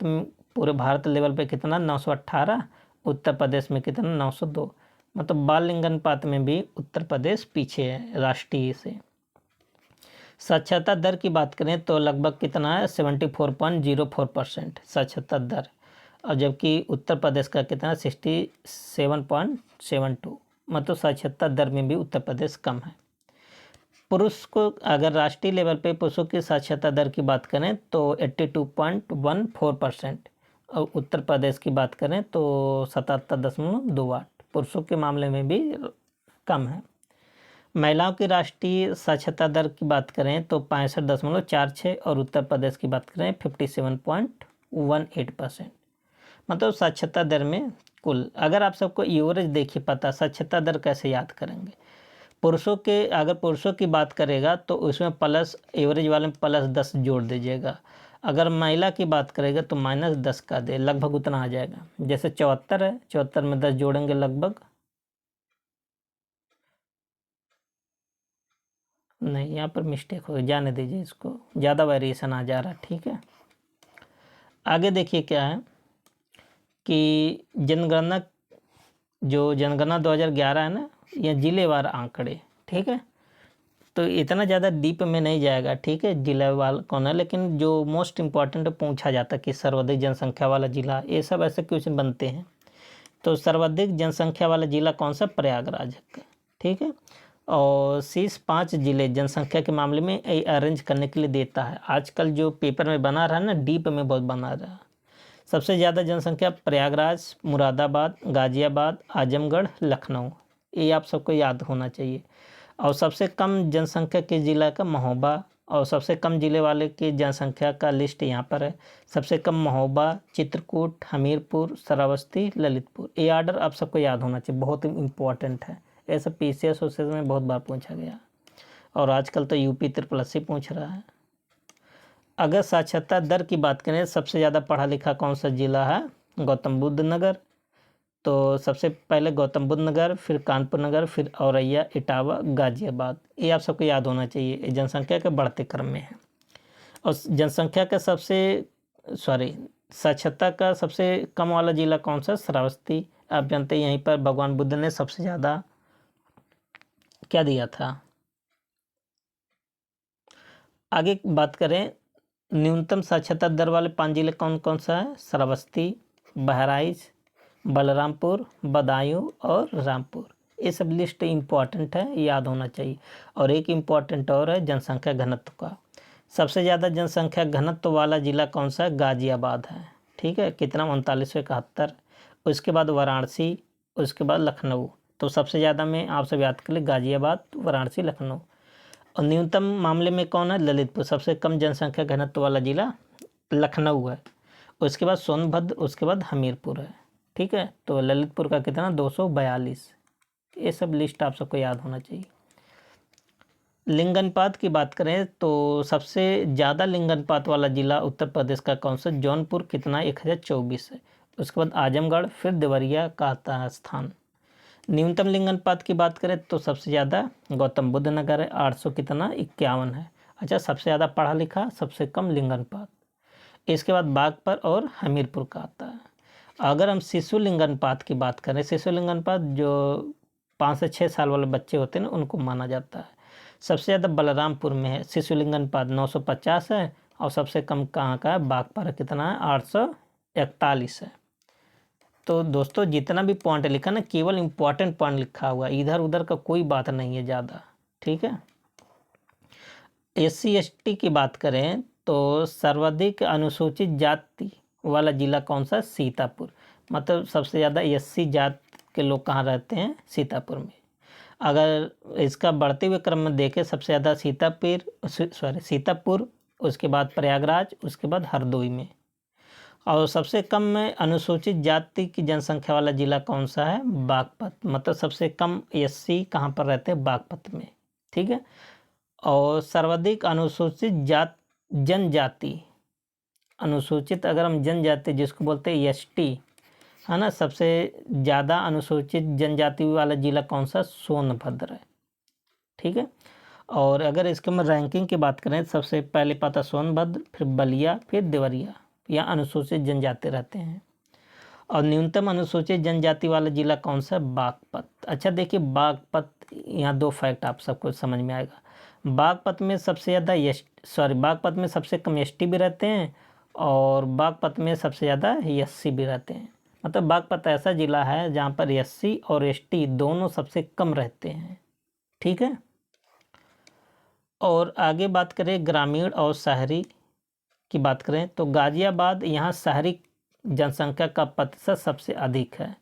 में पूरे भारत लेवल पे कितना 918, उत्तर प्रदेश में कितना 902। मतलब बाल लिंगानुपात में भी उत्तर प्रदेश पीछे है राष्ट्रीय से। साक्षरता दर की बात करें तो लगभग कितना है 74.04% साक्षरता दर, और जबकि उत्तर प्रदेश का कितना 67.72। मतलब साक्षरता दर में भी उत्तर प्रदेश कम है। पुरुष को अगर राष्ट्रीय लेवल पे पुरुषों की साक्षरता दर की बात करें तो 82.14% और उत्तर प्रदेश की बात करें तो 77.28 पुरुषों के मामले में भी कम है। महिलाओं की राष्ट्रीय साक्षरता दर की बात करें तो 65.46 और उत्तर प्रदेश की बात करें 57.18%। मतलब साक्षरता दर में कुल, अगर आप सबको एवरेज देखिए पता साक्षरता दर कैसे याद करेंगे। पुरुषों के, अगर पुरुषों की बात करेगा तो उसमें प्लस एवरेज वाले में +10 जोड़ दीजिएगा। अगर महिला की बात करेगा तो -10 का दे, लगभग उतना आ जाएगा। जैसे 74 है, 74 में 10 जोड़ेंगे लगभग, नहीं यहाँ पर मिस्टेक हो गई, जाने दीजिए इसको, ज़्यादा वेरिएशन आ जा रहा है, ठीक है। आगे देखिए क्या है कि जनगणना 2011 है ना, ये जिलेवार आंकड़े, ठीक है। तो इतना ज़्यादा डीप में नहीं जाएगा, ठीक है, जिलेवार कौन है, लेकिन जो मोस्ट इम्पॉर्टेंट पूछा जाता है कि सर्वाधिक जनसंख्या वाला जिला, ये सब ऐसे क्वेश्चन बनते हैं। तो सर्वाधिक जनसंख्या वाला जिला कौन सा, प्रयागराज है, ठीक है। और शीर्ष 5 जिले जनसंख्या के मामले में अरेंज करने के लिए देता है। आजकल जो पेपर में बना रहा है ना, डीप में बहुत बना रहा है। सबसे ज़्यादा जनसंख्या प्रयागराज, मुरादाबाद, गाज़ियाबाद, आजमगढ़, लखनऊ, ये आप सबको याद होना चाहिए। और सबसे कम जनसंख्या के ज़िला का महोबा, और सबसे कम ज़िले वाले की जनसंख्या का लिस्ट यहाँ पर है। सबसे कम महोबा, चित्रकूट, हमीरपुर, श्रावस्ती, ललितपुर। ये आर्डर आप सबको याद होना चाहिए, बहुत इम्पोर्टेंट है। ऐसा PCS सोसेस में बहुत बार पूछा गया और आजकल तो UP SSS पूछ रहा है। अगर साक्षरता दर की बात करें, सबसे ज़्यादा पढ़ा लिखा कौन सा ज़िला है, गौतम बुद्ध नगर। तो सबसे पहले गौतम बुद्ध नगर, फिर कानपुर नगर, फिर औरैया, इटावा, गाज़ियाबाद। ये आप सबको याद होना चाहिए, जनसंख्या के बढ़ते क्रम में है। और जनसंख्या का साक्षरता का सबसे कम वाला जिला कौन सा? श्रावस्ती। आप जानते हैं यहीं पर भगवान बुद्ध ने सबसे ज़्यादा क्या दिया था। आगे बात करें, न्यूनतम साक्षरता दर वाले 5 जिले कौन कौन सा है? श्रावस्ती, बहराइच, बलरामपुर, बदायूं और रामपुर। ये सब लिस्ट इम्पॉर्टेंट है, याद होना चाहिए। और एक इम्पॉर्टेंट और है जनसंख्या घनत्व का। सबसे ज़्यादा जनसंख्या घनत्व वाला जिला कौन सा है? गाजियाबाद है। ठीक है, कितना? 3971। उसके बाद वाराणसी, उसके बाद लखनऊ। तो सबसे ज़्यादा में आप सब याद कर ले, गाजियाबाद, वाराणसी, लखनऊ। और न्यूनतम मामले में कौन है? ललितपुर। सबसे कम जनसंख्या घनत्व वाला जिला लखनऊ है। उसके बाद सोनभद्र, उसके बाद हमीरपुर है। ठीक है, तो ललितपुर का कितना? 242। ये सब लिस्ट आप सबको याद होना चाहिए। लिंग अनुपात की बात करें तो सबसे ज़्यादा लिंग अनुपात वाला जिला उत्तर प्रदेश का कौन सा? जौनपुर। कितना? 1024 है। उसके बाद आजमगढ़, फिर देवरिया का आता है स्थान। न्यूनतम लिंग अनुपात की बात करें तो सबसे ज़्यादा गौतम बुद्ध नगर है, 800 कितना? 51 है। अच्छा, सबसे ज़्यादा पढ़ा लिखा, सबसे कम लिंग अनुपात। इसके बाद बागपत और हमीरपुर का आता है। अगर हम शिशु लिंग अनुपात की बात करें, शिशु लिंग अनुपात जो 5 से 6 साल वाले बच्चे होते हैं ना, उनको माना जाता है। सबसे ज़्यादा बलरामपुर में है, शिशु लिंग अनुपात 950 है। और सबसे कम कहाँ का है? बागपत। कितना है? 841 है। तो दोस्तों जितना भी पॉइंट लिखा ना, केवल इंपॉर्टेंट पॉइंट लिखा हुआ, इधर उधर का कोई बात नहीं है ज़्यादा। ठीक है। SC ST की बात करें तो सर्वाधिक अनुसूचित जाति वाला जिला कौन सा? सीतापुर। मतलब सबसे ज़्यादा SC जात के लोग कहाँ रहते हैं? सीतापुर में। अगर इसका बढ़ते हुए क्रम में देखें, सबसे ज़्यादा सीतापुर, उसके बाद प्रयागराज, उसके बाद हरदोई में। और सबसे कम में अनुसूचित जाति की जनसंख्या वाला जिला कौन सा है? बागपत। मतलब सबसे कम SC कहाँ पर रहते हैं? बागपत में। ठीक है। और सर्वाधिक अनुसूचित जनजाति, अनुसूचित अगर हम जनजाति जिसको बोलते हैं ST, है ना, सबसे ज़्यादा अनुसूचित जनजाति वाला जिला कौन सा? सोनभद्र है। ठीक है। और अगर इसके में रैंकिंग की बात करें, सबसे पहले पाता सोनभद्र, फिर बलिया, फिर देवरिया। यहाँ अनुसूचित जनजाति रहते हैं। और न्यूनतम अनुसूचित जनजाति वाला जिला कौन सा? बागपत। अच्छा देखिए, बागपत, यहाँ 2 फैक्ट आप सबको समझ में आएगा। बागपत में सबसे ज़्यादा बागपत में सबसे कम ST भी रहते हैं, और बागपत में सबसे ज़्यादा SC भी रहते हैं। मतलब बागपत ऐसा ज़िला है जहाँ पर SC और ST दोनों सबसे कम रहते हैं। ठीक है। और आगे बात करें ग्रामीण और शहरी की बात करें तो गाज़ियाबाद, यहाँ शहरी जनसंख्या का प्रतिशत सबसे अधिक है।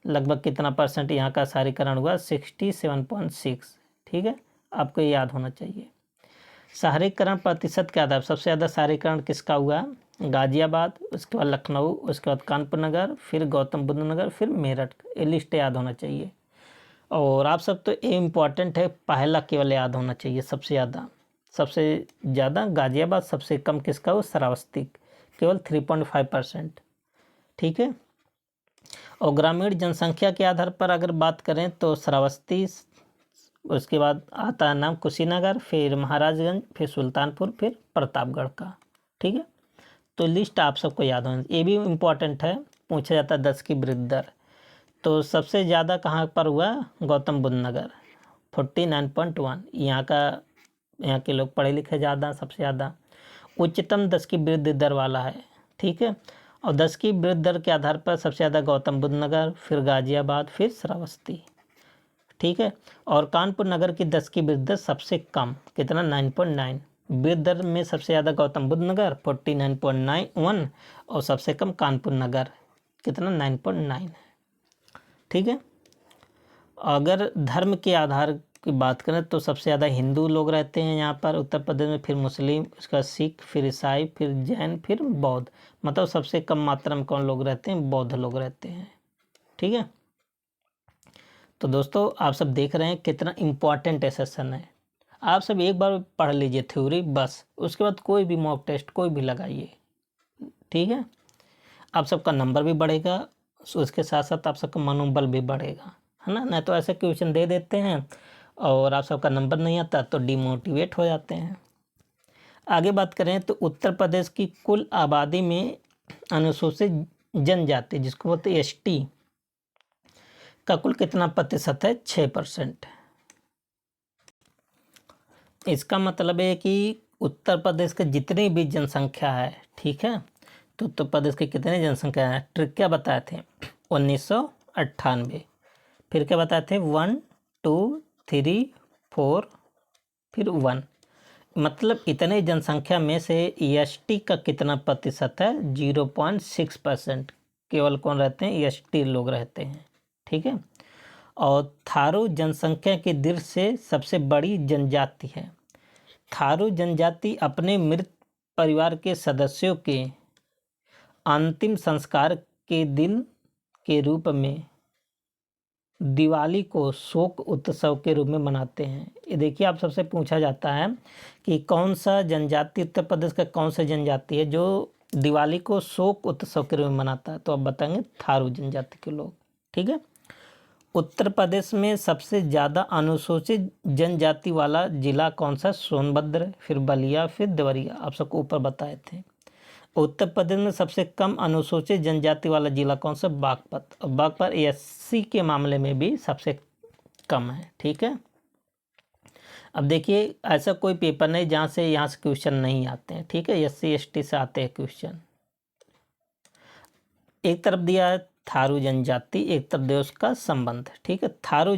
लगभग कितना % यहाँ का शहरीकरण हुआ? 67.6। ठीक है, आपको ये याद होना चाहिए। शहरीकरण प्रतिशत के आधार पर सबसे ज़्यादा शहरीकरण किसका हुआ? गाज़ियाबाद, उसके बाद लखनऊ, उसके बाद कानपुर नगर, फिर गौतम बुद्ध नगर, फिर मेरठ। ये लिस्ट याद होना चाहिए। और आप सब तो ये इम्पॉर्टेंट है, पहला केवल याद होना चाहिए। सबसे ज़्यादा गाज़ियाबाद, सबसे कम किसका हो? श्रावस्ती, केवल 3.5%। ठीक है। और ग्रामीण जनसंख्या के आधार पर अगर बात करें तो श्रावस्ती, उसके बाद आता है नाम कुशीनगर, फिर महाराजगंज, फिर सुल्तानपुर, फिर प्रतापगढ़ का। ठीक है। तो लिस्ट आप सबको याद होना। ये भी इम्पॉर्टेंट है, पूछा जाता है 10 की वृद्धि दर। तो सबसे ज़्यादा कहाँ पर हुआ? गौतम बुद्ध नगर, 49.1। यहाँ के लोग पढ़े लिखे ज़्यादा, सबसे ज़्यादा। उच्चतम 10 की वृद्धि दर वाला है। ठीक है। और 10 की वृद्धि दर के आधार पर सबसे ज़्यादा गौतम बुद्ध नगर, फिर गाज़ियाबाद, फिर श्रावस्ती। ठीक है। और कानपुर नगर की 10 की वृद्धि दर सबसे कम, कितना? 9.9। वृद्धि दर में सबसे ज़्यादा गौतम बुद्ध नगर 49.91, और सबसे कम कानपुर नगर, कितना? 9.9 है। ठीक है। अगर धर्म के आधार की बात करें तो सबसे ज़्यादा हिंदू लोग रहते हैं यहाँ पर उत्तर प्रदेश में, फिर मुस्लिम, उसका सिख, फिर ईसाई, फिर जैन, फिर बौद्ध। मतलब सबसे कम मात्रा में कौन लोग रहते हैं? बौद्ध लोग रहते हैं। ठीक है। तो दोस्तों आप सब देख रहे हैं कितना इम्पॉर्टेंट सेशन है। आप सब एक बार पढ़ लीजिए थ्योरी बस, उसके बाद कोई भी मॉक टेस्ट कोई भी लगाइए। ठीक है। आप सबका नंबर भी बढ़ेगा, उसके साथ साथ आप सबका मनोबल भी बढ़ेगा, है ना। नहीं तो ऐसे क्वेश्चन दे देते हैं और आप सबका नंबर नहीं आता तो डिमोटिवेट हो जाते हैं। आगे बात करें तो उत्तर प्रदेश की कुल आबादी में अनुसूचित जनजाति जिसको बोलते हैं एसटी का कुल कितना प्रतिशत है? 6%। इसका मतलब है कि उत्तर प्रदेश के जितनी भी जनसंख्या है, ठीक है, तो उत्तर प्रदेश की कितनी जनसंख्या है? ट्रिक क्या बताए थे? 1998। फिर क्या बताए थे? 1 2 3 4 फिर 1। मतलब इतने जनसंख्या में से एसटी का कितना प्रतिशत है? 0.6%। केवल कौन रहते हैं? एसटी लोग रहते हैं, ठीक है। और थारू जनसंख्या की दृष्टि से सबसे बड़ी जनजाति है। थारू जनजाति अपने मृत परिवार के सदस्यों के अंतिम संस्कार के दिन के रूप में दिवाली को शोक उत्सव के रूप में मनाते हैं। ये देखिए, आप सबसे पूछा जाता है कि कौन सा जनजाति, उत्तर प्रदेश का कौन सा जनजाति है जो दिवाली को शोक उत्सव के रूप में मनाता है? तो आप बताएंगे थारू जनजाति के लोग, ठीक है। उत्तर प्रदेश में सबसे ज़्यादा अनुसूचित जनजाति वाला जिला कौन सा? सोनभद्र, फिर बलिया, फिर देवरिया। आप सबको ऊपर बताए थे। उत्तर प्रदेश में सबसे कम अनुसूचित जनजाति वाला जिला कौन सा? बागपत। और बागपत एससी के मामले में भी सबसे कम है, ठीक है। अब देखिए, ऐसा कोई पेपर नहीं जहाँ से यहाँ से क्वेश्चन नहीं आते हैं, ठीक है। एससी एसटी से आते हैं क्वेश्चन। एक तरफ दिया है थारू जनजाति, एक तरफ दिया उसका संबंध, ठीक है। थारू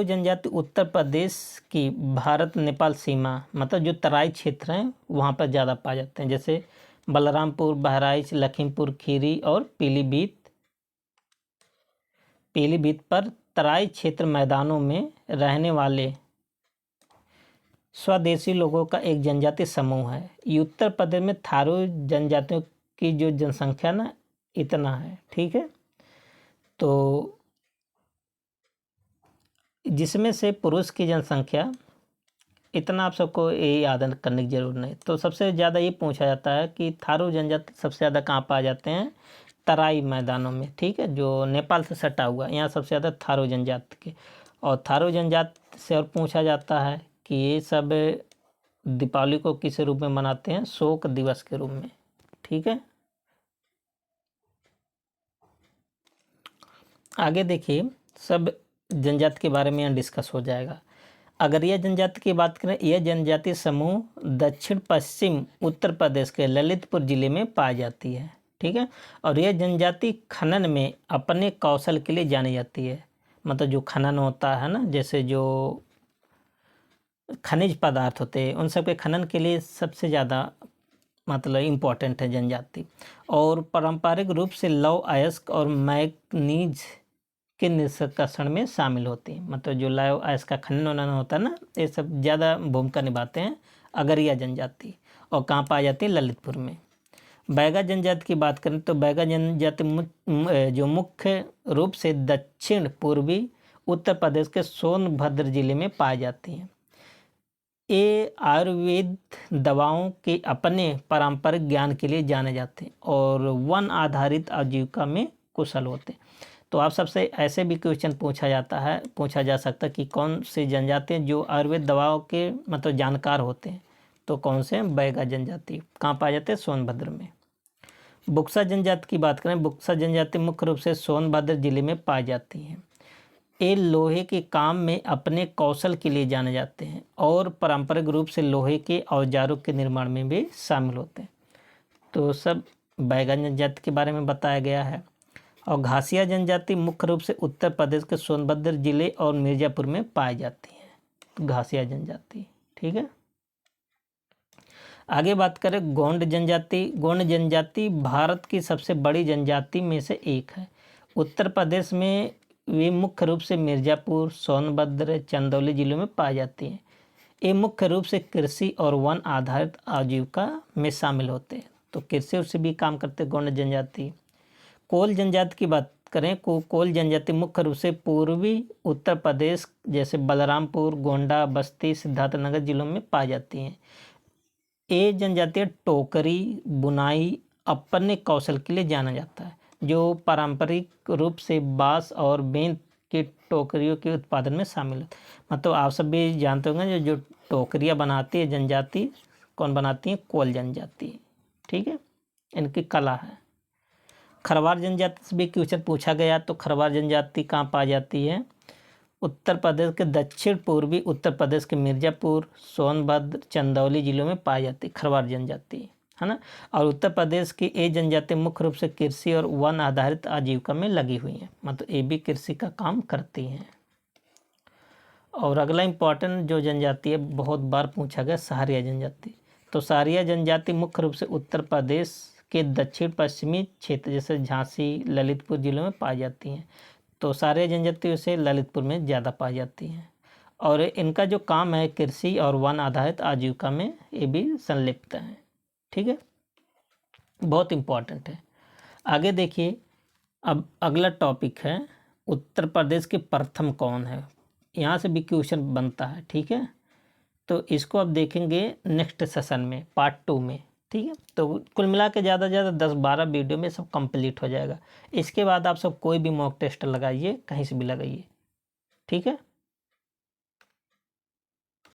जनजाति उत्तर प्रदेश की भारत नेपाल सीमा, मतलब जो तराई क्षेत्र हैं वहाँ पर ज़्यादा पाए जाते हैं, जैसे बलरामपुर, बहराइच, लखीमपुर खीरी और पीलीभीत पर तराई क्षेत्र मैदानों में रहने वाले स्वदेशी लोगों का एक जनजातीय समूह है। ये उत्तर प्रदेश में थारू जनजातियों की जो जनसंख्या ना इतना है, ठीक है। तो जिसमें से पुरुष की जनसंख्या इतना, आप सबको ये याद करने की जरूरत नहीं। तो सबसे ज़्यादा ये पूछा जाता है कि थारू जनजाति सबसे ज़्यादा कहाँ पाए जाते हैं? तराई मैदानों में, ठीक है, जो नेपाल से सटा हुआ, यहाँ सबसे ज़्यादा थारू जनजाति के। और थारू जनजाति से और पूछा जाता है कि ये सब दीपावली को किस रूप में मनाते हैं? शोक दिवस के रूप में, ठीक है। आगे देखिए, सब जनजाति के बारे में यहाँ डिस्कस हो जाएगा। अगर यह जनजाति की बात करें, यह जनजाति समूह दक्षिण पश्चिम उत्तर प्रदेश के ललितपुर जिले में पाई जाती है, ठीक है। और यह जनजाति खनन में अपने कौशल के लिए जानी जाती है। मतलब जो खनन होता है ना, जैसे जो खनिज पदार्थ होते हैं उन सब के खनन के लिए सबसे ज़्यादा मतलब इम्पोर्टेंट है जनजाति। और पारंपरिक रूप से लौह अयस्क और मैग्नीज के निष्कर्षण में शामिल होती हैं। मतलब जो लौह अयस्क का खनन वनन होता है ना, ये सब ज़्यादा भूमिका निभाते हैं अगरिया जनजाति। और कहाँ पाई जाती है? ललितपुर में। बैगा जनजाति की बात करें तो बैगा जनजाति जो मुख्य रूप से दक्षिण पूर्वी उत्तर प्रदेश के सोनभद्र जिले में पाई जाती हैं। ये आयुर्वेद दवाओं के अपने पारंपरिक ज्ञान के लिए जाने जाते हैं और वन आधारित आजीविका में कुशल होते हैं। तो आप सबसे ऐसे भी क्वेश्चन पूछा जा सकता है कि कौन से जनजाति हैं जो आयुर्वेद दवाओं के मतलब जानकार होते हैं? तो कौन से? बैगा जनजाति। कहाँ पाए जाते हैं? सोनभद्र में। बुक्सा जनजाति की बात करें, बुक्सा जनजाति मुख्य रूप से सोनभद्र जिले में पाई जाती है। ये लोहे के काम में अपने कौशल के लिए जाने जाते हैं और पारंपरिक रूप से लोहे के औजारों के निर्माण में भी शामिल होते हैं। तो सब बैगा जनजाति के बारे में बताया गया है। और घासिया जनजाति मुख्य रूप से उत्तर प्रदेश के सोनभद्र जिले और मिर्ज़ापुर में पाई जाती है। घासिया जनजाति, ठीक है। आगे बात करें गोंड जनजाति। गोंड जनजाति भारत की सबसे बड़ी जनजाति में से एक है। उत्तर प्रदेश में वे मुख्य रूप से मिर्ज़ापुर, सोनभद्र, चंदौली जिलों में पाई जाती हैं। ये मुख्य रूप से कृषि और वन आधारित आजीविका में शामिल होते हैं। तो कृषि से भी काम करते गोंड जनजाति। कोल जनजाति की बात करें, कोल जनजाति मुख्य रूप से पूर्वी उत्तर प्रदेश जैसे बलरामपुर, गोंडा, बस्ती, सिद्धार्थनगर जिलों में पाई जाती हैं। ये जनजाति टोकरी बुनाई अपने कौशल के लिए जाना जाता है, जो पारंपरिक रूप से बांस और बेंत के टोकरियों के उत्पादन में शामिल है। मतलब आप सब भी जानते होंगे जो टोकरियाँ बनाती है जनजाति, कौन बनाती है? कोल जनजाति, ठीक है। इनकी कला है। खरवार जनजाति से भी क्वेश्चन पूछा गया, तो खरवार जनजाति कहाँ पाई जाती है? उत्तर प्रदेश के दक्षिण पूर्वी उत्तर प्रदेश के मिर्ज़ापुर, सोनभद्र, चंदौली जिलों में पाई जाती है खरवार जनजाति, है ना। और उत्तर प्रदेश की ये जनजाति मुख्य रूप से कृषि और वन आधारित आजीविका में लगी हुई हैं, मतलब ये भी कृषि का काम करती हैं। और अगला इम्पॉर्टेंट जो जनजाति है, बहुत बार पूछा गया, सहारिया जनजाति। तो सहारिया जनजाति मुख्य रूप से उत्तर प्रदेश के दक्षिण पश्चिमी क्षेत्र जैसे झांसी, ललितपुर जिलों में पाई जाती हैं। तो सहारिया जनजाति से ललितपुर में ज़्यादा पाई जाती हैं। और इनका जो काम है कृषि और वन आधारित आजीविका में ये भी संलिप्त हैं। ठीक है, बहुत इम्पॉर्टेंट है। आगे देखिए, अब अगला टॉपिक है उत्तर प्रदेश के प्रथम कौन है। यहाँ से भी क्वेश्चन बनता है। ठीक है, तो इसको अब देखेंगे नेक्स्ट सेशन में, पार्ट 2 में। ठीक है, तो कुल मिला के ज़्यादा से ज़्यादा 10-12 वीडियो में सब कंप्लीट हो जाएगा। इसके बाद आप सब कोई भी मॉक टेस्ट लगाइए, कहीं से भी लगाइए। ठीक है।